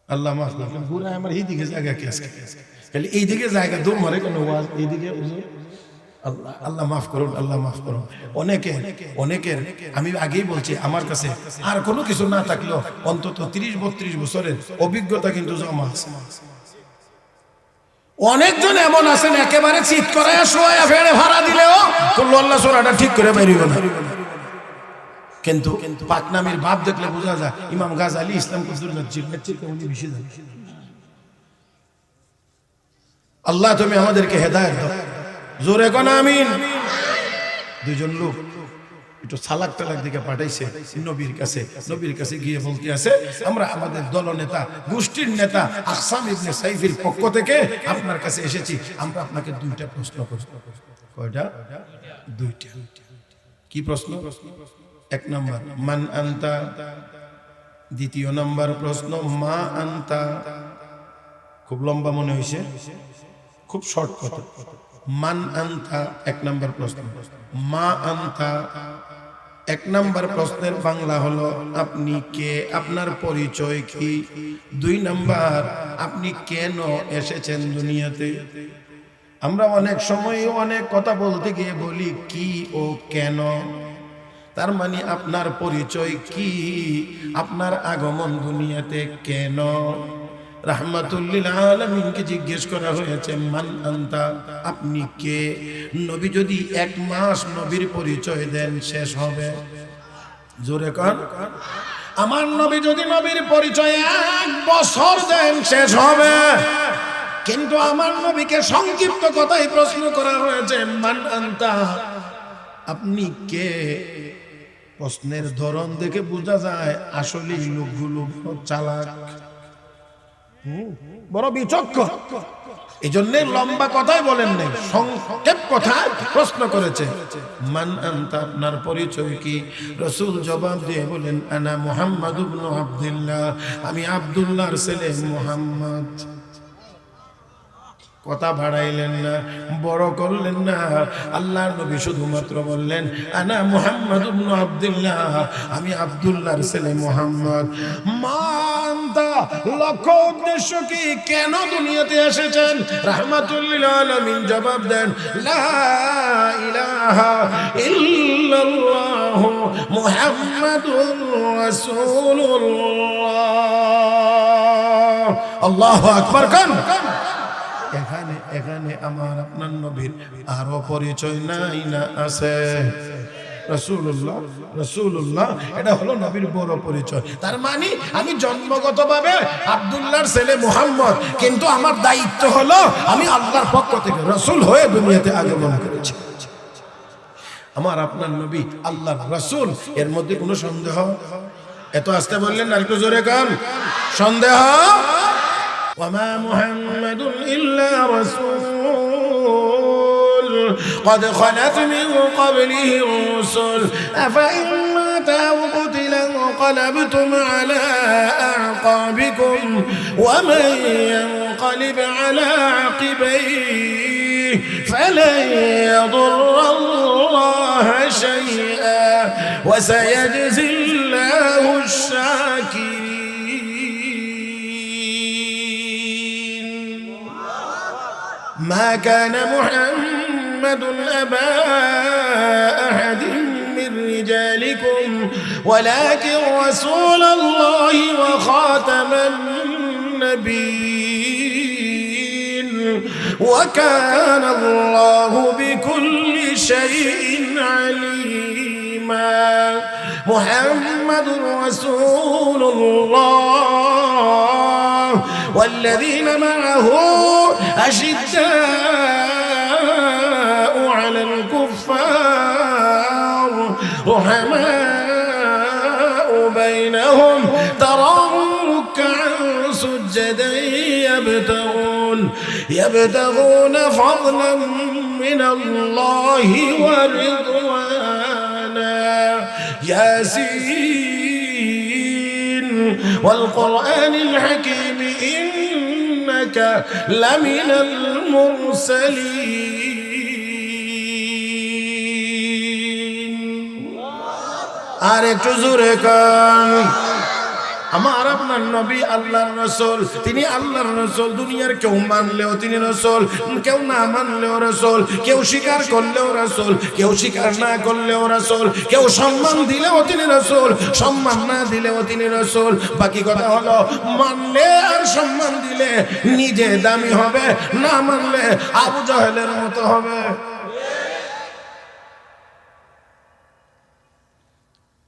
আল্লাহ মাফ করুন, পুরা আমার এইদিকে জায়গা কি আছে? খালি এইদিকে জায়গা দূর মারে কেন ওয়াজ এইদিকে? আল্লাহ আল্লাহ মাফ করুন, আল্লাহ মাফ করুন। অনেকের আমি আগেই বলছি, আমার কাছে আর কোনো কিছু না থাকলেও অন্তত 30-32 বছরের অভিজ্ঞতা কিন্তু জমা আছে। অনেকজন এমন আছেন একেবারে চিৎ করায় শোয়া ফেড়ে ভাড়া দিলেও আল্লাহ সূরাটা ঠিক করে বেরিয়ে না, কিন্তু পাকনামির ভাব দেখলে বোঝা যায় ইমাম গাজালি ইসলাম আল্লাহ তুমি আমাদেরকে হেদায়েত দাও, জোরে কোন আমিন। দুইজন লোক একটু সালাক টালাক দিকে পাঠাইছে নবীর কাছে গিয়ে বলতে আছে, আমরা আমাদের দলনেতা গোষ্ঠীর নেতা আকসাম ইবনে সাইফির পক্ষ থেকে আপনার কাছে এসেছি, আমরা আপনাকে 2টা প্রশ্ন করব। কয়টা? 2টা। কি প্রশ্ন? 1 নম্বর মান আনতা, 2 নম্বর প্রশ্ন মা আনতা। খুব লম্বা মনে হইছে, খুব শর্ট কথা। মান আনতা 1 নম্বর প্রশ্ন, মা আনতা 1 নম্বর প্রশ্নের বাংলা হলো আপনি কে, আপনার পরিচয় কি। 2 নম্বর আপনি কেন এসেছেন দুনিয়াতে। আমরা অনেক সময় অনেক কথা বলতে গিয়ে বলি কি ও কেন, তার মানে আপনার পরিচয় কি, আপনার আগমন দুনিয়াতে কেন। রাহমাতুল আলামিনকে জিজ্ঞেস করা হয়েছে মান আনতা, আপনি কে। নবী যদি 1 মাস নবীর পরিচয় দেন শেষ হবে। জোরে কর। আমার নবী যদি নবীর পরিচয় 1 বছর দেন শেষ হবে। কিন্তু আমার নবীকে সংক্ষিপ্ত কথাই প্রশ্ন করা হয়েছে মান আনতা, আপনি কে। প্রশ্নের ধরন দেখে বোঝা যায় আসলে লোকগুলো চালাক, বড় বিচক্ষণ। এই জন্য লম্বা কথাই বলেন নাই, সংক্ষেপ কথা প্রশ্ন করেছে মান আনতা, আপনার পরিচয় কি। রাসূল জবাব দিয়ে বলেন আনা মুহাম্মদ ইবনে আব্দুল্লাহ, আমি আব্দুল্লাহর ছেলে মুহাম্মদ। কথা বাড়াইলেন না, বড় করলেন না। আল্লাহর নবী শুধুমাত্র বললেন আনা মুহাম্মদ ইবনে আব্দুল্লাহ, আমি আব্দুল্লাহর ছেলে মুহাম্মদ। মানতা লক্ষ্য উদ্দেশ্য কি, কেন দুনিয়াতে এসেছেন। রাহমাতুল লিল আলামিন জবাব দেন লা ইলাহা ইল্লাল্লাহ ইল্লাল্লাহু মুহাম্মাদুর রাসূলুল্লাহ। আল্লাহু আকবার। কান এখানে এখানে আমার আপনার নবীর আরো পরিচয় নাই না আছে? রাসূলুল্লাহ রাসূলুল্লাহ, এটা হলো নবীর বড় পরিচয়। তার মানে আমি জন্মগতভাবে আব্দুল্লাহর ছেলে মুহাম্মদ, কিন্তু আমার দায়িত্ব হলো আমি আল্লাহর পক্ষ থেকে রাসূল হয়ে দুনিয়াতে আগমন করেছি। আমার আপনার নবী আল্লাহর রাসূল, এর মধ্যে কোনো সন্দেহ? এত আস্তে বললেন আর একটু জোরে কান। সন্দেহ? ওয়ামা মুহাম্মাদুন ইল্লা রাসূল قد خلت من قبله الرسل أفإن مات أو قتل انقلبتم على أعقابكم ومن ينقلب على عقبيه فلن يضر الله شيئا وسيجزي الله الشاكرين. ما كان محمد أبا أحد من رجالكم ولكن رسول الله وخاتم النبيين وكان الله بكل شيء عليما. محمد رسول الله والذين معه أشداء على الكفار رحماء بينهم تراهم ركعا سجدا يبتغون فضلا من الله ورضوانا. ياسين والقرآن الحكيم إنك لمن المرسلين. আরেকটু জোরে কান। আমার আপনার নবী আল্লাহর রাসূল, তিনি আল্লাহর রাসূল। দুনিয়ার কেউ মানলেও তিনি রাসূল, কেউ না মানলেও রাসূল, কেউ স্বীকার করলেও রাসূল, কেউ স্বীকার না করলেও রাসূল, কেউ সম্মান দিলেও তিনি রাসূল, সম্মান না দিলেও তিনি রাসূল। বাকি কথা হলো মানলে আর সম্মান দিলে নিজে দামি হবে, না মানলে আবু জাহেলের মতো হবে।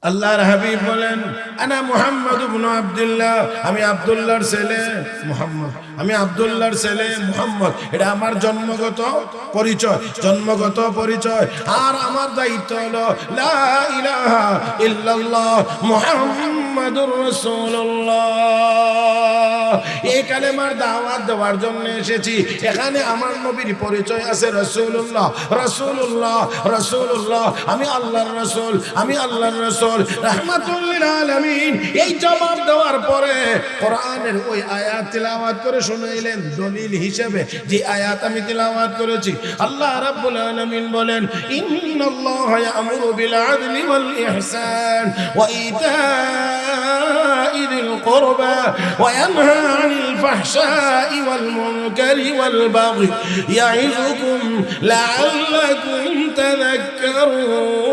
আল্লাহর হাবিব বলেন আনা মুহাম্মদ ইবনে আব্দুল্লাহ, আমি আব্দুল্লাহর ছেলে মুহাম্মদ, আমি আব্দুল্লাহর ছেলে মুহাম্মদ। এটা আমার জন্মগত পরিচয়, জন্মগত পরিচয়। আর আমার দায়িত্ব হলো লা ইলাহা ইল্লাল্লাহ মুহাম্মাদুর রাসূলুল্লাহ। এই কালেমার দাওয়াত দেওয়ার জন্য এসেছি। এখানে আমার নবীর পরিচয় আছে রাসূলুল্লাহ, রাসূলুল্লাহ, রাসূলুল্লাহ। আমি আল্লাহর রাসূল, আমি আল্লাহর রাসূল রাহমাতুল লিল আলামিন। এই জবাব দেওয়ার পরে কোরআনের ওই আয়াত তিলাওয়াত করে শুনাইলেন দলিল হিসেবে যে আয়াত আমি তিলাওয়াত করেছি। আল্লাহ রাব্বুল আলামিন বলেন ইন্নাল্লাহা ইয়ামুরু বিল আদলি ওয়াল ইহসান ওয়া ইতা'i যিল কুরবা ওয়া ইয়ানহা আনিল ফাহশা'i ওয়াল মুনকারি ওয়াল বাগই ইয়া'iযুকুম লা'আল্লাকুম তাযাক্কারুন।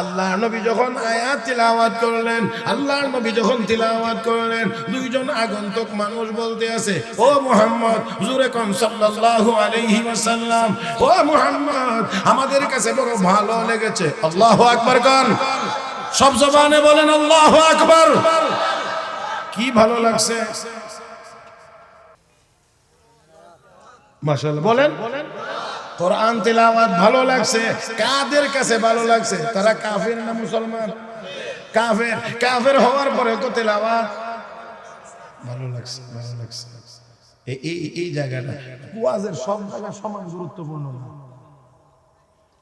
আল্লাহর নবী যখন আয়াত তিলাওয়াত করলেন, আল্লাহর নবী যখন তিলাওয়াত করলেন, দুইজন আগন্তুক মানুষ বলতে আছে ও মুহাম্মদ, জোরে কোন সাল্লাল্লাহু আলাইহি ওয়াসাল্লাম, ও মুহাম্মদ আমাদের কাছে বড় ভালো লেগেছে। আল্লাহু আকবার কোন, সব জবানে বলেন আল্লাহু আকবার। কি ভালো লাগছে? মাশাআল্লাহ বলেন। কোরআন তিলাওয়াত ভালো লাগছে। কাদের কাছে ভালো লাগছে? তারা কাফের না মুসলমান? কাফের। কাফের হওয়ার পরে তো তিলাওয়াত ভালো লাগছে, ভালো লাগছে। এই জায়গাটা ওয়াজের সব জায়গা সমান গুরুত্বপূর্ণ না,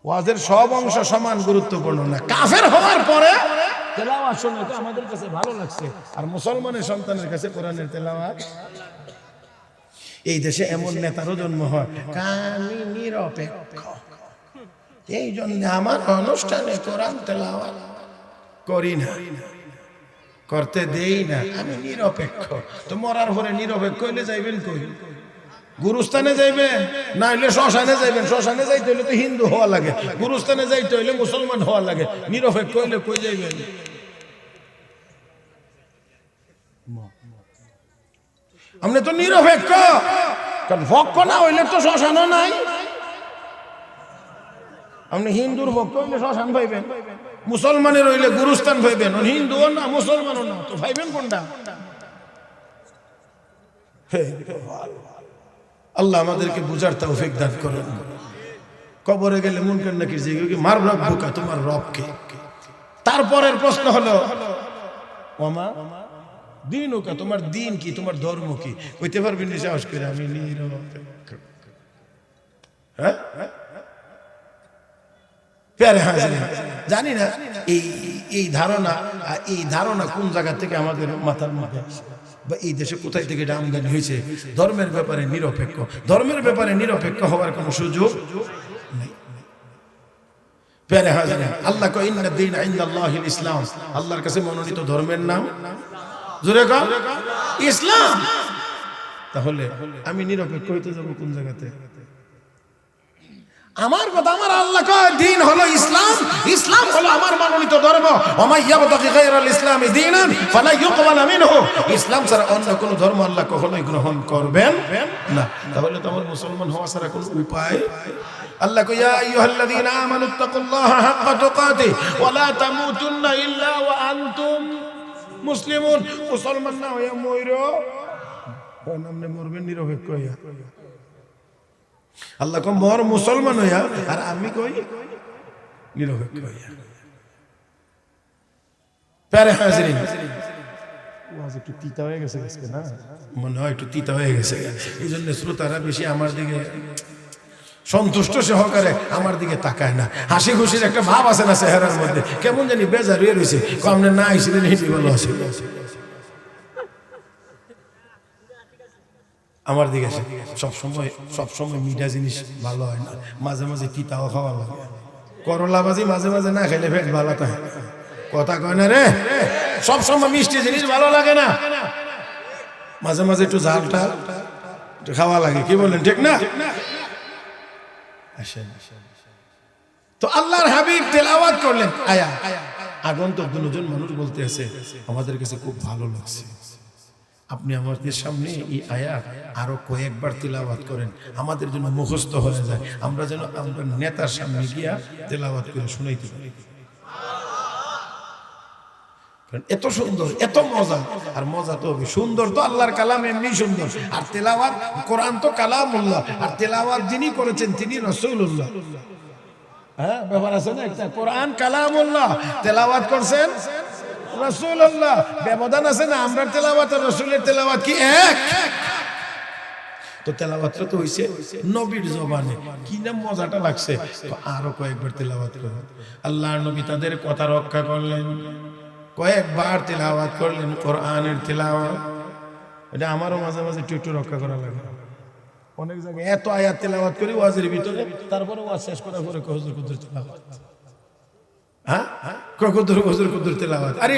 ওয়াজের সব অংশ সমান গুরুত্বপূর্ণ না। কাফের হওয়ার পরে তিলাওয়াত শুনে তো আমাদের কাছে ভালো লাগছে, আর মুসলমানের সন্তানের কাছে কোরআনের তিলাওয়াত। এই দেশে এমন নেতারও জন্ম হয় আমি নিরপেক্ষ, এই জন্য আমার অনুষ্ঠানে কোরআন তেলাওয়াত করি না, করতে দেই না, আমি নিরপেক্ষ। তো মরার পরে নিরপেক্ষ হইলে যাইবেন কই? গুরুস্থানে যাইবেন না হইলে শ্মশানে যাইবেন। শ্মশানে যাইতে হইলে তো হিন্দু হওয়া লাগে, গুরুস্থানে যাইতে হইলে মুসলমান হওয়া লাগে। নিরপেক্ষ হইলে কই যাইবেন? আপনি তো নিরপেক্ষ, কারণ ভক্ষ না হইলে তো শ্মশানও নাই। আপনি হিন্দুর ভক্ত হইলে শ্মশান পাইবেন, মুসলমানের হইলে গুরুস্থান পাইবেন। হিন্দুও না মুসলমানও না, তো পাইবেন কোনটা? আল্লাহ আমাদেরকে বুঝার তৌফিক দান করেন। কবরে গেলে মুনকার নাকির জিজ্ঞেস মার রব্বুকা, তোমার রব কে? তারপরের প্রশ্ন হলো ওমা দীনুকা, তোমার দিন কি, তোমার ধর্ম কি? কইতে পারবেন না সাহস করে? আমি নিরপেক্ষ। হ্যাঁ প্যারে হাজির, জানি না এই ধারণা কোন জায়গা থেকে আমাদের মাথার মধ্যে বা এই দেশে কোথায় থেকে এটা আমদানি হয়েছে। ধর্মের ব্যাপারে নিরপেক্ষ, ধর্মের ব্যাপারে নিরপেক্ষ হওয়ার কোনো সুযোগ নেই। প্যারে হাজির, আল্লাহ কয় ইন্না দীন ইনদাল্লাহিল ইসলাম, আল্লাহর কাছে মনোনীত ধর্মের নাম জোরে কও ইসলাম। তাহলে আমি নিরপেক্ষ হইতে যাব কোন জায়গাতে? আমার কথা, আমার আল্লাহ কয় দিন হলো ইসলাম, ইসলাম হলো আমার মনোনীত ধর্ম। ওয়া ইয়াবতাগি গায়রাল ইসলামি দীনান ফালা ইউকবাল মিনহু, ইসলাম ছাড়া অন্য কোন ধর্ম আল্লাহ কখনোই গ্রহণ করবেন না। তাহলে তো আমার মুসলমান হওয়া ছাড়া কোনো উপায়। আল্লাহ কয় ইয়া আইয়ুহাল্লাযীনা আমানুত্তাকুল্লাহা হাক্কা তুকাতিহি ওয়া লা তামুতুন্না ইল্লা ওয়া আনতুম মুসলিমুন। মুসলমান না হইয়া মইরো, নামনে মরবেন নিরপেক্ষ হইয়া। আল্লাহ কয় মর মুসলমান হইয়া, আর আমি কই নিরপেক্ষ হইয়া। প্যারে হাজিরিন, ওয়াজ একটু তিতা হয়ে গেছে আজকে না? মনে হয় একটু তিতা হয়ে গেছে, এই জন্য শ্রোতারা বেশি আমার দিকে সন্তুষ্ট সহকারে আমার দিকে তাকায় না। হাসি খুশির একটা ভাব আছে না চেহারার মধ্যে, কেমন জানি বেজার হয়ে রয়েছে। আপনি না আইছিলেন হেঁটে ভালো আছে, আমার দিকে আসে। সবসময় মিঠা জিনিস ভালো হয় না, মাঝে মাঝে তিতাও খাওয়া লাগে। করলা ভাজি মাঝে মাঝে না খেলে পেট ভালো থাকে, কথা কয় না রে। সবসময় মিষ্টি জিনিস ভালো লাগে না, মাঝে মাঝে একটু ঝালটা খাওয়া লাগে। কি বলেন, ঠিক না? তো আল্লাহর হাবিব তেলাওয়াত করলেন আয়া। আগন্তুক দুজন মানুষ বলতে আছে আমাদের কাছে খুব ভালো লাগছে, আপনি আমাদের সামনে এই আয়াত আরো কয়েকবার তেলাওয়াত করেন, আমাদের জন্য মুখস্থ হয়ে যায়, আমরা যেন আমরা নেতার সামনে গিয়া তেলাওয়াত করে শুনাইতে পারি। এত সুন্দর, এত মজা। আর মজা তো হবে, সুন্দর তো আল্লাহর কালাম এমনি সুন্দর, আর তেলাওয়াত কোরআন তো কালামুল্লাহ, আর তেলাওয়াত যিনি করেছেন তিনি রাসূলুল্লাহ। হ্যাঁ ব্যাপার আছে না একটা, কোরআন কালামুল্লাহ, তেলাওয়াত করছেন রাসূলুল্লাহ। ব্যবধান আছে না? আমরা তেলাওয়াত আর রাসূলের তেলাওয়াত কি এক? তো তেলাওয়াতটা তো হইছে নবীর জবানে, কি না মজাটা লাগছে। তো আরো কয়েকবার তেলাওয়াত করুন। আল্লাহর নবী তাদের কথা রক্ষা করলেন, কয়েকবার তেলাওয়াত করলেন কোরআনের তেলাওয়াত। এটা আমারও মাঝে মাঝে একটু রক্ষা করা লাগে। অনেক জায়গায় এত আয়াত তেলাওয়াত করি ওয়াজের ভিতরে, তারপরে ওয়াজ শেষ করার পরে হুজুর কুদুর তেলাওয়াত। হ্যাঁ হুজুর তেলাওয়াত, আরে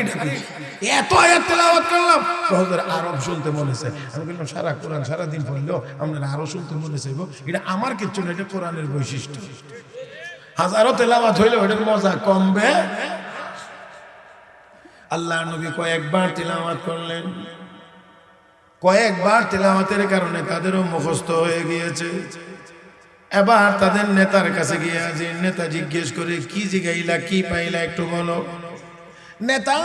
এত আয়াত তেলাওয়াত করলাম হুজুর আরো শুনতে মনে চায়। আমি বললাম সারা কোরআন সারাদিন পড়লেও আপনারা আরো শুনতে মনে চাইব, এটা আমার কিচ্ছু না, এটা কোরআনের বৈশিষ্ট্য। হাজারো তেলাওয়াত হইলে ওটার মজা কমবে। আল্লাহর নবী কয়েকবার তেলাওয়াত করলেন, কয়েকবার তেলাওয়াতের কারণে তাদেরও মুখস্থ হয়ে গিয়েছে। এবার তাদের নেতার কাছে গিয়ে যে নেতা জিজ্ঞেস করে, কি জিগাইলা, কি পাইলা একটু বলো। নেতা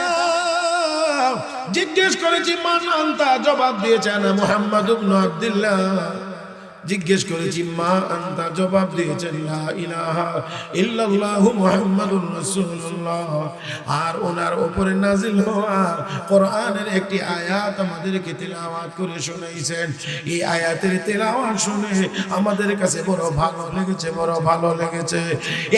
জিজ্ঞেস করেছি মান আনতা, জবাব দিয়েছে আনা মুহাম্মদ ইবনে আব্দুল্লাহ। জিজ্ঞেস করেছি মা আনতা, জবাব দিয়েছেন লা ইলাহা ইল্লাল্লাহু মুহাম্মাদুর রাসূলুল্লাহ। আর ওনার উপরে নাজিল হওয়া কোরআনের একটি আয়াত আমাদেরকে তেলাওয়াত করে শোনাইছেন। এই আয়াতের তেলাওয়াত শুনে আমাদের কাছে বড় ভালো লেগেছে, বড় ভালো লেগেছে।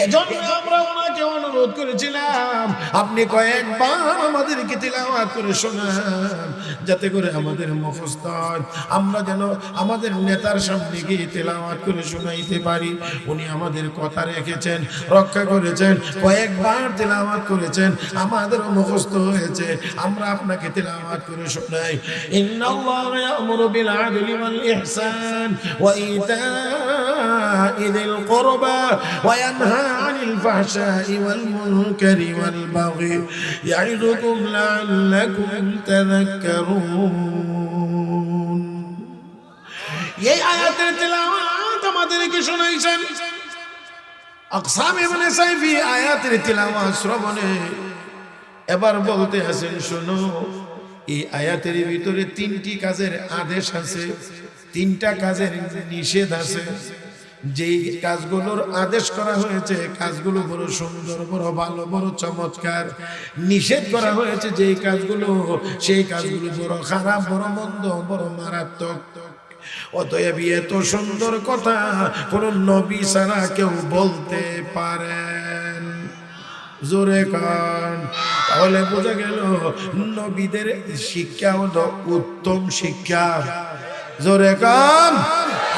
এজন্য আমরা ওনাকে অনুরোধ করেছিলাম আপনি কয়েকবার আমাদেরকে তেলাওয়াত করে শোনান, যাতে করে আমাদের মুখস্থ হয়, আমরা যেন আমাদের নেতার সামনে সামনে গিয়ে তেলাওয়াত করে শোনাইতে পারি। উনি আমাদের কথা রেখেছেন, রক্ষা করেছেন, কয়েকবার তেলাওয়াত করেছেন, আমাদেরও মুখস্থ হয়েছে। আমরা আপনাকে তেলাওয়াত করে শোনাই। ইন্নাল্লাহা ইয়া'মুরু বিল আদলি ওয়াল ইহসান ওয়া ইতা'i যিল কুরবা ওয়া ইয়ানহা আনিল ফাহশাই ওয়াল মুনকারি ওয়াল বাগি ইয়া'iযুকুম লা'আল্লাকুম তাযাক্কারুন। এই আয়াতের তেলাওয়াত আমাদেরকে শোনাইছেন আকসাম ইবনে সাইফি। আয়াতের তেলাওয়াত শ্রবণে এবার বলতে আছেন, শোনো, এই আয়াতের ভিতরে তিনটি কাজের আদেশ আছে, তিনটা কাজের নিষেধ আছে। যেই কাজগুলোর আদেশ করা হয়েছে কাজগুলো বড় সুন্দর, বড় ভালো, বড় চমৎকার। নিষেধ করা হয়েছে যেই কাজগুলো, সেই কাজগুলো বড় খারাপ, বড় মন্দ, বড় মারাত্মক। অতএব এত সুন্দর কথা কোন নবী ছাড়া কেউ বলতে পারেন? জোরে কান। তাহলে বোঝা গেল নবীদের শিক্ষা হলো উত্তম শিক্ষা। জোরে কান।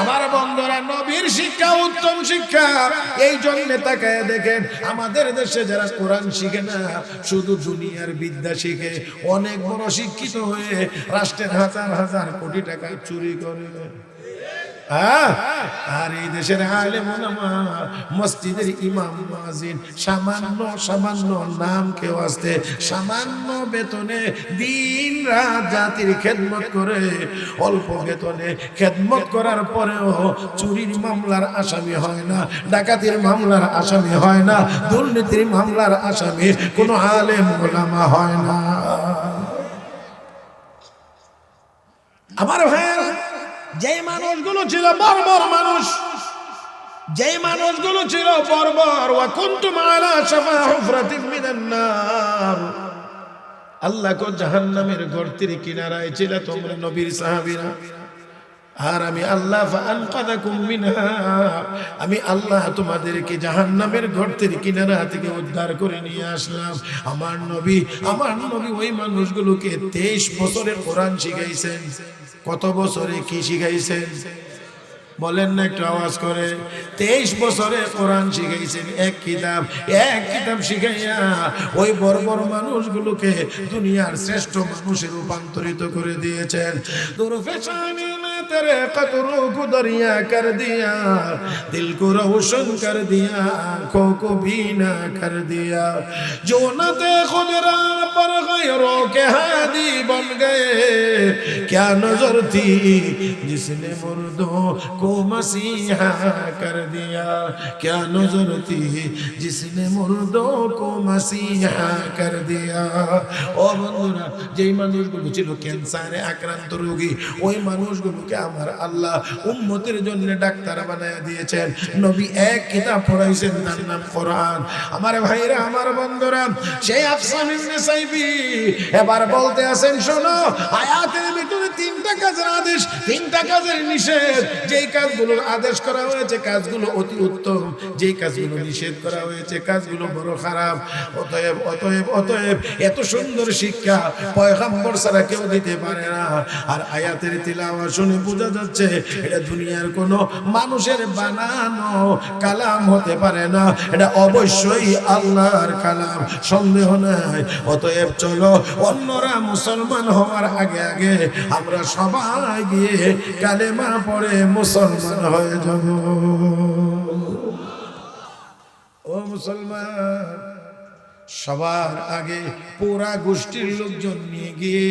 আমার বন্ধুরা, নবীর শিক্ষা উত্তম শিক্ষা। এই জন্য তাকায় দেখেন আমাদের দেশে যারা কোরআন শিখে না, শুধু দুনিয়ার বিদ্যা শিখে, অনেক বড় শিক্ষিত হয়ে রাষ্ট্রের হাজার হাজার কোটি টাকা চুরি করে। আর এই দেশের আলেম ওলামা, মসজিদের ইমাম মুয়াজ্জিন সামান্য সামান্য নাম কেউ আসতে, সামান্য বেতনে দিন রাত জাতির খেদমত করে। অল্প বেতনে খেদমত করার পরেও চুরির মামলার আসামি হয় না, ডাকাতির মামলার আসামি হয় না, দুর্নীতির মামলার আসামি কোনো আলেম ওলামা হয় না। আমার ভাইয়ের, যে মানুষগুলো ছিল বর্বর মানুষ, যে মানুষগুলো ছিল বর্বর, ওয়া কুনতুম আলা শাফা হুফরাতিন মিনান নার, আল্লাহ কো জাহান্নামের গর্তের কিনারায় ছিল তোমরা নবীর সাহাবীরা। আর আমি আল্লাহ ফাআনকাযাকুম মিনহা, আমি আল্লাহ তোমাদেরকে জাহান্নামের গর্তের কিনারা থেকে উদ্ধার করে নিয়ে আসলাম। আমার নবী ওই মানুষগুলোকে 23 বছরের কোরআন শিখাইছেন। কত বছরে কি শিখাইছেন বলেন না একটু আওয়াজ করে? 23 বছরে কোরআন শিখাইছেন। এক কিতাব শিখাইয়া ওই বর্বর মানুষগুলোকে দুনিয়ার শ্রেষ্ঠ মানুষে রূপান্তরিত করে দিয়েছেন। तेरे कतरों को दरिया कर दिया, दिल को रोशन कर दिया, आँखों को बीना कर दिया। जो न थे खुद राह पर गैरों के हादी बन गए, क्या नजर थी जिसने मुर्दों को मसीहा कर दिया, क्या नजर थी जिसने मुर्दों को मसीहा कर दिया। ও বন্ধুরা, যেই মানুষগুলো ছিল ক্যান্সারে আক্রান্ত রোগী, ওই মানুষগুলোকে আমার আল্লাহ উম্মতের জন্য ডাক্তার বানায়া দিয়েছেন। নবী এক কিতাব পড়াইছেন, তার নাম কোরআন। আমার ভাইরা, আমার বন্ধুরা, সেই আকসাম ইবনে সাইফি এবার বলতে আছেন, শোনো, আয়াতের ভিতরে তিনটা কাজের আদেশ, তিনটা কাজের নিষেধ। যেই কাজগুলোর আদেশ করা হয়েছে কাজগুলো অতি উত্তম, যেই কাজগুলো নিষেধ করা হয়েছে কাজগুলো বড় খারাপ। অতএব অতএব অতএব এত সুন্দর শিক্ষা পয়গম্বর ছাড়া কেউ দিতে পারে না। আর আয়াতের তিলাওয়াত শুনে বোঝা যাচ্ছে এটা দুনিয়ার কোনো মানুষের বানানো কালাম হতে পারে না, এটা অবশ্যই আল্লাহর কালাম, সন্দেহ নাই। অতএব চলো, অন্যরা মুসলমান হওয়ার আগে আগে আমরা সবাই গিয়ে কালেমা পড়ে মুসলমান হয়ে যাব। ও মুসলমান, সবার আগে পুরা গোষ্ঠীর লোকজন নিয়ে গিয়ে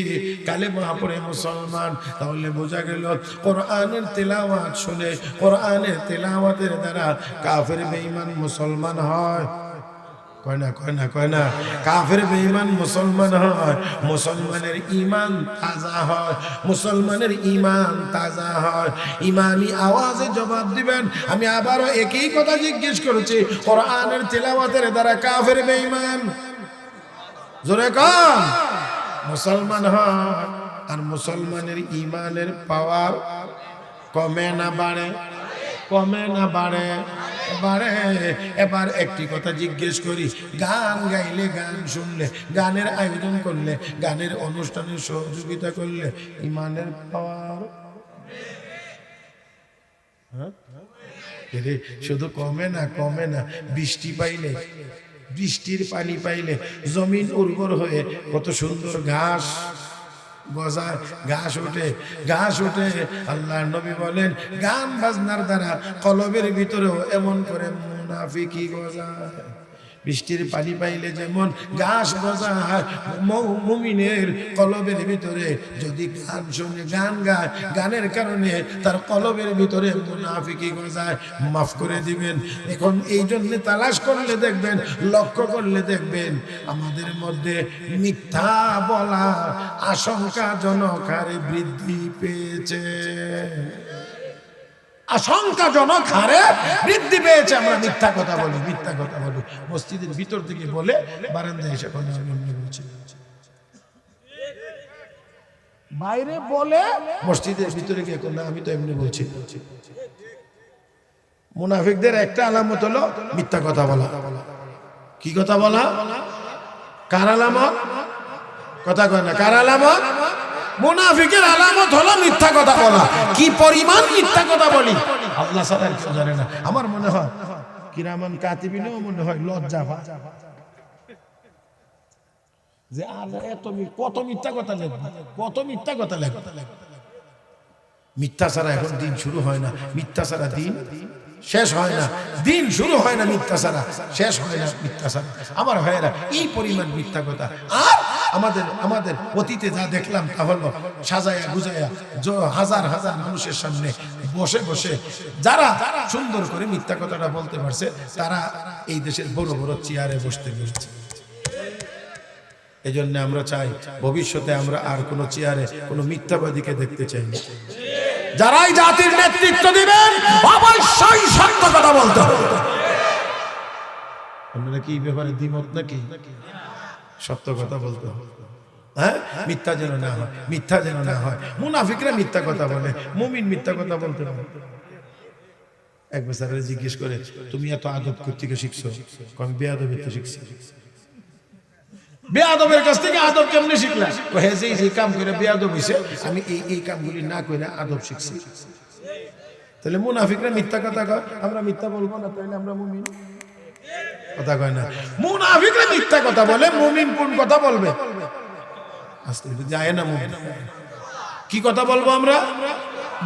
কালেমা পড়ে মুসলমান। তাহলে বোঝা গেল কোরআনের তেলাওয়াত শুনে, কোরআনের তেলাওয়াতের দ্বারা কাফের বেঈমান মুসলমান হয়। কয় না কাফের বেঈমান মুসলমান হয়, মুসলমানের ঈমান তাজা হয়, মুসলমানের ঈমান তাজা হয়। ঈমানি আওয়াজে জবাব দিবেন। আমি আবারও একই কথা জিজ্ঞেস করেছি, কোরআনের তেলাওয়াতের দ্বারা কাফের বেঈমান জোরে কান মুসলমান হয়। আর মুসলমানের ঈমানের পাওয়ার কমে না বাড়ে? কমে না বাড়ে? বাড়ে। এবার একটি কথা জিজ্ঞেস করি, গান গাইলে, গান শুনলে, গানের আয়োজন করলে, গানের অনুষ্ঠানে সহযোগিতা করলে ঈমানের পাওয়ার হ্যাঁ শুধু কমে না, বৃষ্টি পাইলে, বৃষ্টির পানি পাইলে জমিন উর্বর হয়ে কত সুন্দর ঘাস গজায়, ঘাস ওঠে। আল্লাহর নবী বলেন গান বাজনার দ্বারা কলবের ভিতরেও এমন করে মুনাফিকি গজায়। বৃষ্টির পানি পাইলে যেমন ঘাস গজায়, মুমিনের কলবের ভিতরে যদি গান শুনে, গান গায়, গানের কারণে তার কলবের ভিতরে মুনাফিকি গজায়। মাফ করে দিবেন। এখন এই জন্য তালাশ করলে দেখবেন, লক্ষ্য করলে দেখবেন আমাদের মধ্যে মিথ্যা বলা আশঙ্কাজনক হারে বৃদ্ধি পেয়েছে, আশঙ্কাজনক হারে বৃদ্ধি পেয়েছে। আমরা মিথ্যা কথা বলি, মসজিদের ভিতর থেকে বলে বারান্দায় এসে কথা বলছি, বাইরে বলে মসজিদের ভিতরে গিয়ে না আমি তো এমনি বলছি। মুনাফিকদের একটা আলামত হলো মিথ্যা কথা বলা। কি কথা বলা? কার আলামত? কথা কয় না, কার আলামত? মুনাফিকের আলামত হলো মিথ্যা কথা বলা। কি পরিমাণ মিথ্যা কথা বলি আল্লাহ ছাড়া কেউ জানে না। আমার মনে হয় কিরামান কাতিবিনও মনে হয় লজ্জা পায় যে আর এত কত মিথ্যা কথা লেখবে, কত মিথ্যা কথা লেখবে। মিথ্যা ছাড়া এখন দিন শুরু হয় না, মিথ্যা ছাড়া দিন শেষ হয় না, দিন শুরু হয় না মিথ্যা ছাড়া, শেষ হয় না মিথ্যা ছাড়া। আমার ভাইয়েরা, এই পরিমাণ মিথ্যা কথা। আর আমাদের অতীতে যা দেখলাম তা হলো সাজায়া গুজায়া হাজার হাজার মানুষের সামনে বসে বসে যারা সুন্দর করে মিথ্যা কথাটা বলতে পারছে, তারা এই দেশের বড় বড় চেয়ারে বসতে পেরেছে। এই জন্য আমরা চাই ভবিষ্যতে আমরা আর কোনো চেয়ারে কোনো মিথ্যাবাদীকে দেখতে চাই না। যারাই জাতির নেতৃত্ব দিবেন অবশ্যই সত্য কথা বলতে হবে। আপনারা কি ব্যাপারে দ্বিমত নাকি? সত্য কথা বলতে হবে, হ্যাঁ, মিথ্যা যেন না হয়, মিথ্যা যেন না হয়। মুনাফিকরা মিথ্যা কথা বলে, মুমিন মিথ্যা কথা বলতে পারে। এক বেচারা জিজ্ঞেস করে তুমি এত আদব কোত্থেকে শিখছো? আমি বেয়াদবের তো শিখছি। বেয়াদবের কাছ থেকে আদব কেমনে শিখলা? কহে যে কাম করে বেয়াদব হইছে, আমি এই কামগুলি না করে আদব শিখছি। তাহলে মুনাফিকরা মিথ্যা কথা কয়, আমরা মিথ্যা বলবো না, তাহলে আমরা মুমিন? কথা কয় না। মুনাফিকরা মিথ্যা কথা বলে, মুমিন কোন কথা বলবে? আস্তে যায় না মুমিন। কি কথা বলবো আমরা?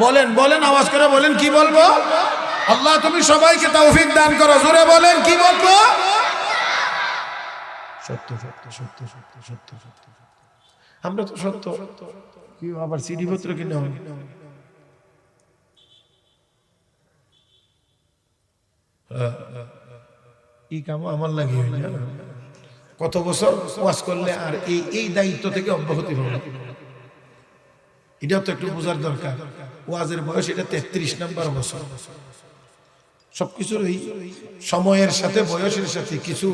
বলেন বলেন, আওয়াজ করে বলেন, কি বলবো? আল্লাহ তুমি সবাইকে তৌফিক দান করো, জোরে বলেন কি বলবো? সত্য সত্য সত্য সত্য সত্য সত্য। আমরা তো সত্য, কি আবার সিডি পত্র কিনে হয়। এই কাম আমার লাগে কত বছর ওয়াজ করলে আর এই দায়িত্ব থেকে অব্যাহতি হবে। এটাও তো একটু বোঝার দরকার। ওয়াজের বয়স এটা 33 নম্বর বছর। সবকিছুর ওই সময়ের সাথে বয়সের সাথে কিছু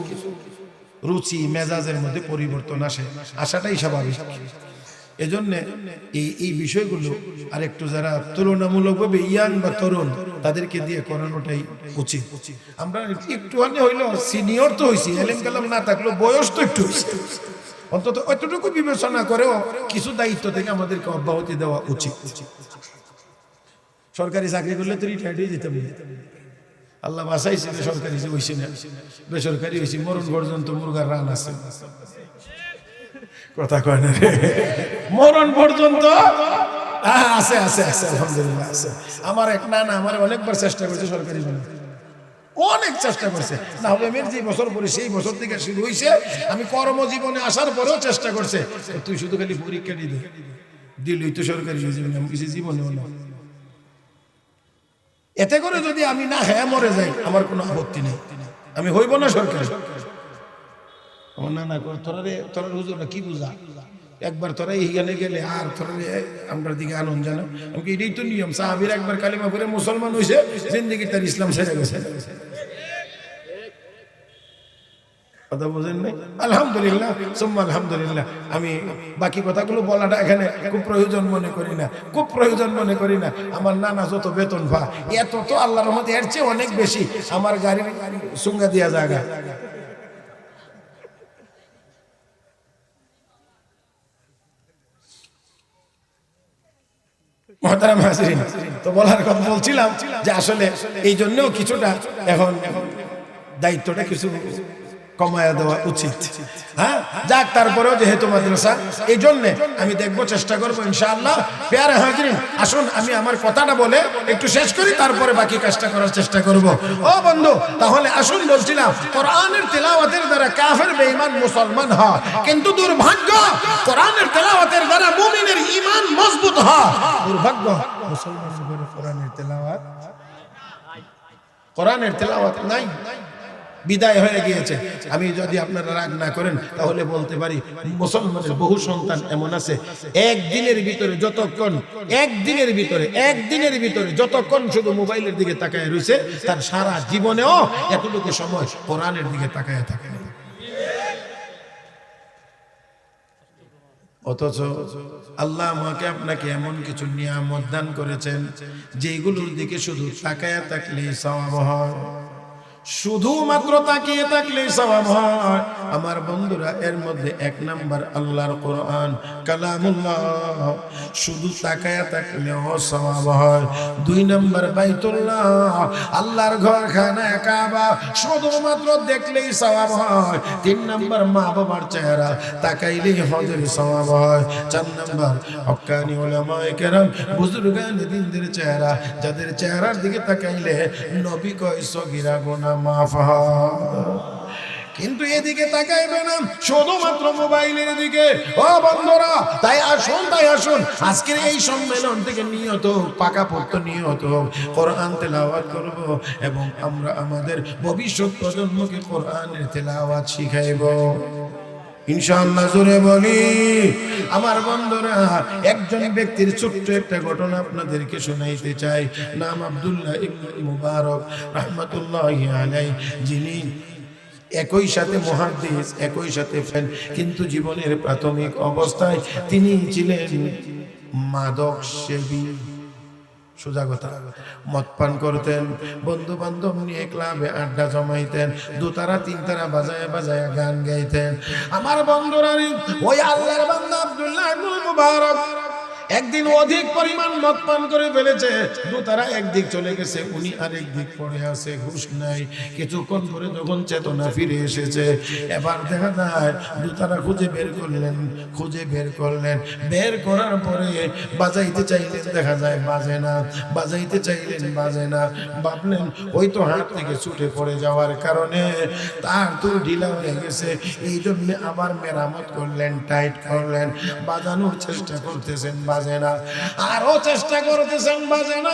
রুচি মেজাজের মধ্যে পরিবর্তন আসাটাই স্বাভাবিক। এজন্য এই বিষয়গুলো আর একটু যারা তুলনামূলকভাবে ইয়াং বা তরুণ তাদেরকে দিয়ে করানোটাই উচিত। আমরা একটু হইলো সিনিয়র তো হয়েছি, এলেম কালাম না থাকলেও বয়স তো একটু হয়েছে, অন্তত এতটুকু বিবেচনা করেও কিছু দায়িত্ব থেকে আমাদেরকে অব্যাহতি দেওয়া উচিত। সরকারি চাকরি করলে তো রিটায়ার্ড হয়ে যেতে হবে। আল্লাহ বাসাইছে, সরকারি যে হয়েছে না, বেসরকারি হয়েছে, মরণ পর্যন্ত মুরগার রান আছে। কথা কয় না রে, মরণ পর্যন্ত আছে আছে আছে, আলহামদুলিল্লাহ আছে। আমার এক নানা আমার অনেকবার চেষ্টা করছে সরকারি জন্য, অনেক চেষ্টা করছে। না হবে আমি যে বছর পরে সেই বছর থেকে শুরু হয়েছে, আমি কর্মজীবনে আসার পরেও চেষ্টা করছে, তুই শুধু খালি পরীক্ষা দিলই তো সরকারি হয়ে যাবে, আমি কিছু জীবনেও না। এতে করে যদি আমি না হ্যাঁ মরে যাই আমার কোনো আপত্তি নেই, আমি হইব না সরকারি। আমার নানা তোরা হুজুর কি বুঝা, একবার তোরা এইখানে গেলে আর তোরা আমরা দিকে আনন্দ জানো। আমি এটাই তো নিয়ম, সাহাবীর একবার কালিমা পড়ে মুসলমান হয়েছে, জিন্দেগি তার ইসলাম ছেড়ে গেছে। কথা বোঝেন নাই? আলহামদুলিল্লাহ সুম্মা আলহামদুলিল্লাহ। আমি বাকি কথাগুলো বলাটা এখানে খুব প্রয়োজন মনে করি না, খুব প্রয়োজন মনে করি না। আমার নানা যত বেতন পা এত তো আল্লাহর রহমতে এর চেয়ে অনেক বেশি আমার গাড়ির সুঙ্গা দিয়া জায়গা। মুহতারাম হাজিরিন, তো বলার কথা বলছিলাম যে আসলে এই জন্যও কিছুটা এখন দায়িত্বটা কিছু কমায়া দেওয়া উচিত। হ্যাঁ, যাক, তারপরেও যেহেতু মাদ্রাসা, এই জন্য আমি দেখবো, চেষ্টা করবো ইনশাআল্লাহ। প্যারা হাজিরিন, আসুন আমি আমার কথাটা বলে একটু শেষ করি, তারপরে বাকি কাজটা করার চেষ্টা করব। ও বন্ধু, তাহলে আসুন বলছিলাম, কোরআনের তেলাওয়াতের দ্বারা কাফের বেঈমান মুসলমান হয়, কিন্তু দুর্ভাগ্য কোরআনের তেলাওয়াতের দ্বারা মুমিনের ঈমান মজবুত হয়। দুর্ভাগ্য মুসলমানের ঘরে কোরআনের তেলাওয়াত নাই, বিদায় হয়ে গিয়েছে। আমি যদি আপনারা রাগ না করেন তাহলে বলতে পারি, মুসলমানের বহু সন্তান এমন আছে একদিনের ভিতরে যতক্ষণ শুধু মোবাইলের দিকে তাকায় রয়েছে, তার সারা জীবনেও এতটুকু সময় কোরআনের দিকে তাকায় থাকে না। অথচ আল্লাহ আমাকে আপনাকে এমন কিছু নিয়ামত দান করেছেন যেগুলোর দিকে শুধু তাকায়া থাকলেই সওয়াব হয়, শুধুমাত্র তাকিয়ে থাকলেই সওয়াব হয়। আমার বন্ধুরা, এর মধ্যে এক নাম্বার আল্লাহর কোরআন কালামুল্লাহ, শুধু তাকায়া থাকলেও সওয়াব হয়। দুই নাম্বার বাইতুল্লাহ, আল্লাহর ঘর খানা কাবা, শুধুমাত্র দেখলেই সওয়াব হয়। তিন নাম্বার মা বাবার চেহারা তাকাইলেই হজের সওয়াব হয়। চার নাম্বার হক্কানি উলামায়ে কেরাম, বুজুর্গানে দ্বীনের চেহারা, যাদের চেহারার দিকে তাকাইলে নবী কয় সগীরা গুনাহ মাফ হয়। কিন্তু এদিকে তাকাইবে না, শুধুমাত্র মোবাইলের দিকে। ও বন্ধুরা, তাই আসুন আজকের এই সম্মেলন থেকে নিয়ত পাকাপোক্ত নিয়ত কোরআন তেলাওয়াত করব, এবং আমরা আমাদের ভবিষ্যৎ প্রজন্মকে কোরআনের তেলাওয়াত শিখাইব ইনশাআল্লাহ। জোরে বলি আমার বন্ধুরা, একজন ব্যক্তির ছোট্ট একটা ঘটনা আপনাদেরকে শোনাইতে চাই। নাম আব্দুল্লাহ ইবনে মুবারক রাহমাতুল্লাহি আলাইহি, যিনি একই সাথে মুহাদ্দিস, একই সাথে ফেন, কিন্তু জীবনের প্রাথমিক অবস্থায় তিনি ছিলেন মাদক সেবী। সোজা কথা, মদ পান করতেন, বন্ধু বান্ধব নিয়ে ক্লাবে আড্ডা জমাইতেন, দুতারা তিনতারা বাজায় গান গাইতেন। আমার বন্ধুরা, ওই আল্লাহর বান্দা আব্দুল্লাহ ইবনে মুবারক একদিন অধিক পরিমাণ মদ পান করে ফেলেছে, দুতারা একদিক চলে গেছে, উনি আরেক দিক পড়ে আছে, হুঁশ নাই। কিছুক্ষণ পরে যখন চেতনা ফিরে এসেছে, এবার দেখা যায় দুতারা খুঁজে বের করলেন। বের করার পরে বাজাইতে চাইলেন, দেখা যায় বাজে না, বাজাইতে চাইলেন বাজে না। ভাবলেন ওই তো হাত থেকে ছুটে পড়ে যাওয়ার কারণে তার তো ঢিলা হয়ে গেছে, এই জন্য আবার মেরামত করলেন, টাইট করলেন, বাজানোর চেষ্টা করতেছেন, বাজে না, আরো চেষ্টা করতেছেন, বাজে না।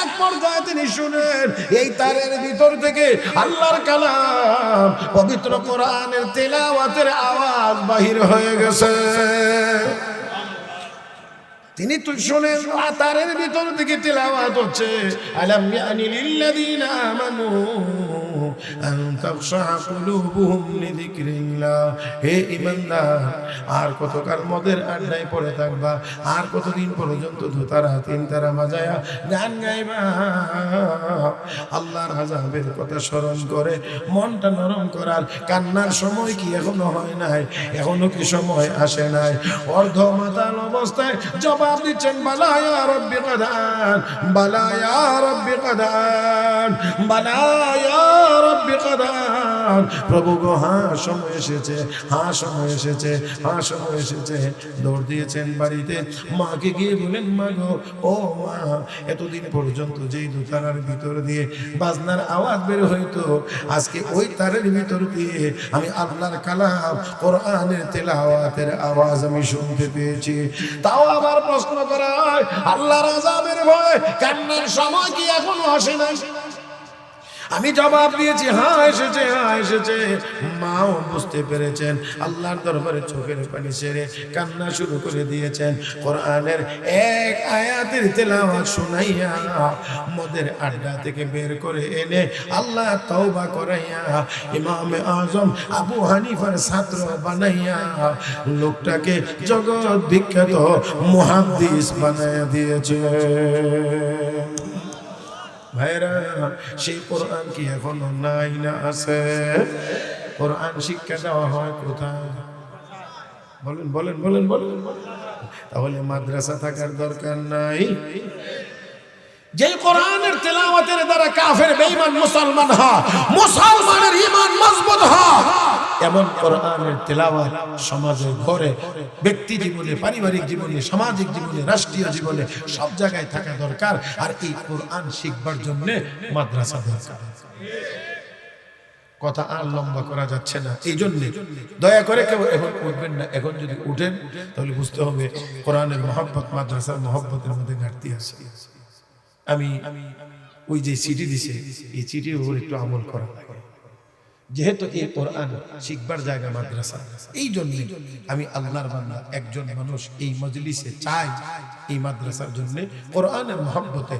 এক পর্যায়ে তিনি শুনেন এই তারের ভিতর থেকে আল্লাহর কালাম, পবিত্র কোরআনের তেলাওয়াতের আওয়াজ বাহির হয়ে গেছে। তিনি তো শুনেন তারের ভিতর থেকে তেলাওয়াত হচ্ছে, আলাম ইয়ানি লিল্লাযীনা আমানু আন তাখশা কুলুবুহুম লিযিকরিল্লাহ। হে ঈমানদার, আর কতকাল মদের আড্ডায় পড়ে থাকবা? আর কতদিন পর্যন্ত দুতারা তিনতারা বাজায়া গান গাইবা? আল্লাহর আযাবের কথা স্মরণ করে মনটা নরম করার কান্নার সময় কি এখনো হয় নাই? এখনো কি সময় আসে নাই? অর্ধ মাতাল অবস্থায় জবাব দিচ্ছেন, বালা ইয়া রাব্বি কাদান, বালা ইয়া রাব্বি কাদান, বালা ইয়া রাব্বি কাদান। প্রভু গো, হ্যাঁ সময় এসেছে, হ্যাঁ সময় এসেছে, হ্যাঁ সময় এসেছে। দৌড় দিয়েছেন বাড়িতে, মাকে গিয়ে বলেন, মা গো, ও মা, এতদিন পর্যন্ত যেই দুতারার ভিতর দিয়ে বাজনার আওয়াজ বের হইতো, আজকে ওই তারের ভিতর দিয়ে আমি আল্লাহর কালাম কোরআনের তেলাওয়াতের আওয়াজ আমি শুনতে পেয়েছি। তাও আবার প্রশ্ন করা হয়, আল্লাহর আযাবের ভয় কান্নার সময় কি এখনো আসে নাই? আমি জবাব দিয়েছি, হ্যাঁ এসেছে, হ্যাঁ এসেছে। মাও বুঝতে পেরেছেন, আল্লাহর দরবারে চোখের পানি ছেড়ে কান্না শুরু করে দিয়েছেন। কোরআনের এক আয়াতের তেলাওয়াত শুনাইয়া মদের আড্ডা থেকে বের করে এনে আল্লাহ তওবা করাইয়া ইমামে আজম আবু হানিফার ছাত্র বানাইয়া লোকটাকে জগৎ বিখ্যাত মুহাদ্দিস বানাইয়া দিয়েছে। ভাইরা, সেই কোরআন কি এখনো নাই না আছে? কোরআন শিক্ষা দেওয়া হয় কোথায়? বলেন বলেন বলেন বলেন। তাহলে মাদ্রাসা থাকার দরকার নাই। যে কোরআনের তেলাওয়াতের দ্বারা কাফের বেঈমান মুসলমান হয়, মুসলমানের ঈমান মজবুত হয়, এমন কোরআনের তেলাওয়াত সমাজে, ঘরে, ব্যক্তি জীবনে, পারিবারিক জীবনে, সামাজিক জীবনে, রাষ্ট্রীয় জীবনে সব জায়গায় থাকা দরকার। আর এই কোরআন শিখবার জন্য মাদ্রাসা দরকার। কথা আর লম্বা করা যাচ্ছে না, এই জন্য দয়া করে কেউ এখন উঠবেন না। এখন যদি উঠেন তাহলে বুঝতে হবে কোরআনের মহব্বত, মাদ্রাসার মহব্বতের মধ্যে ঘাটতি আছে। আমি ওই যে চিঠি দিছে, এই চিঠির উপর একটু আমল করা লাগে। যেহেতু এই কোরআন শিখবার জায়গা মাদ্রাসা, এই জন্য আমি আল্লাহর বান্দা একজন মানুষ এই মজলিসে চাই এই মাদ্রাসার জন্য কোরআনের মহব্বতে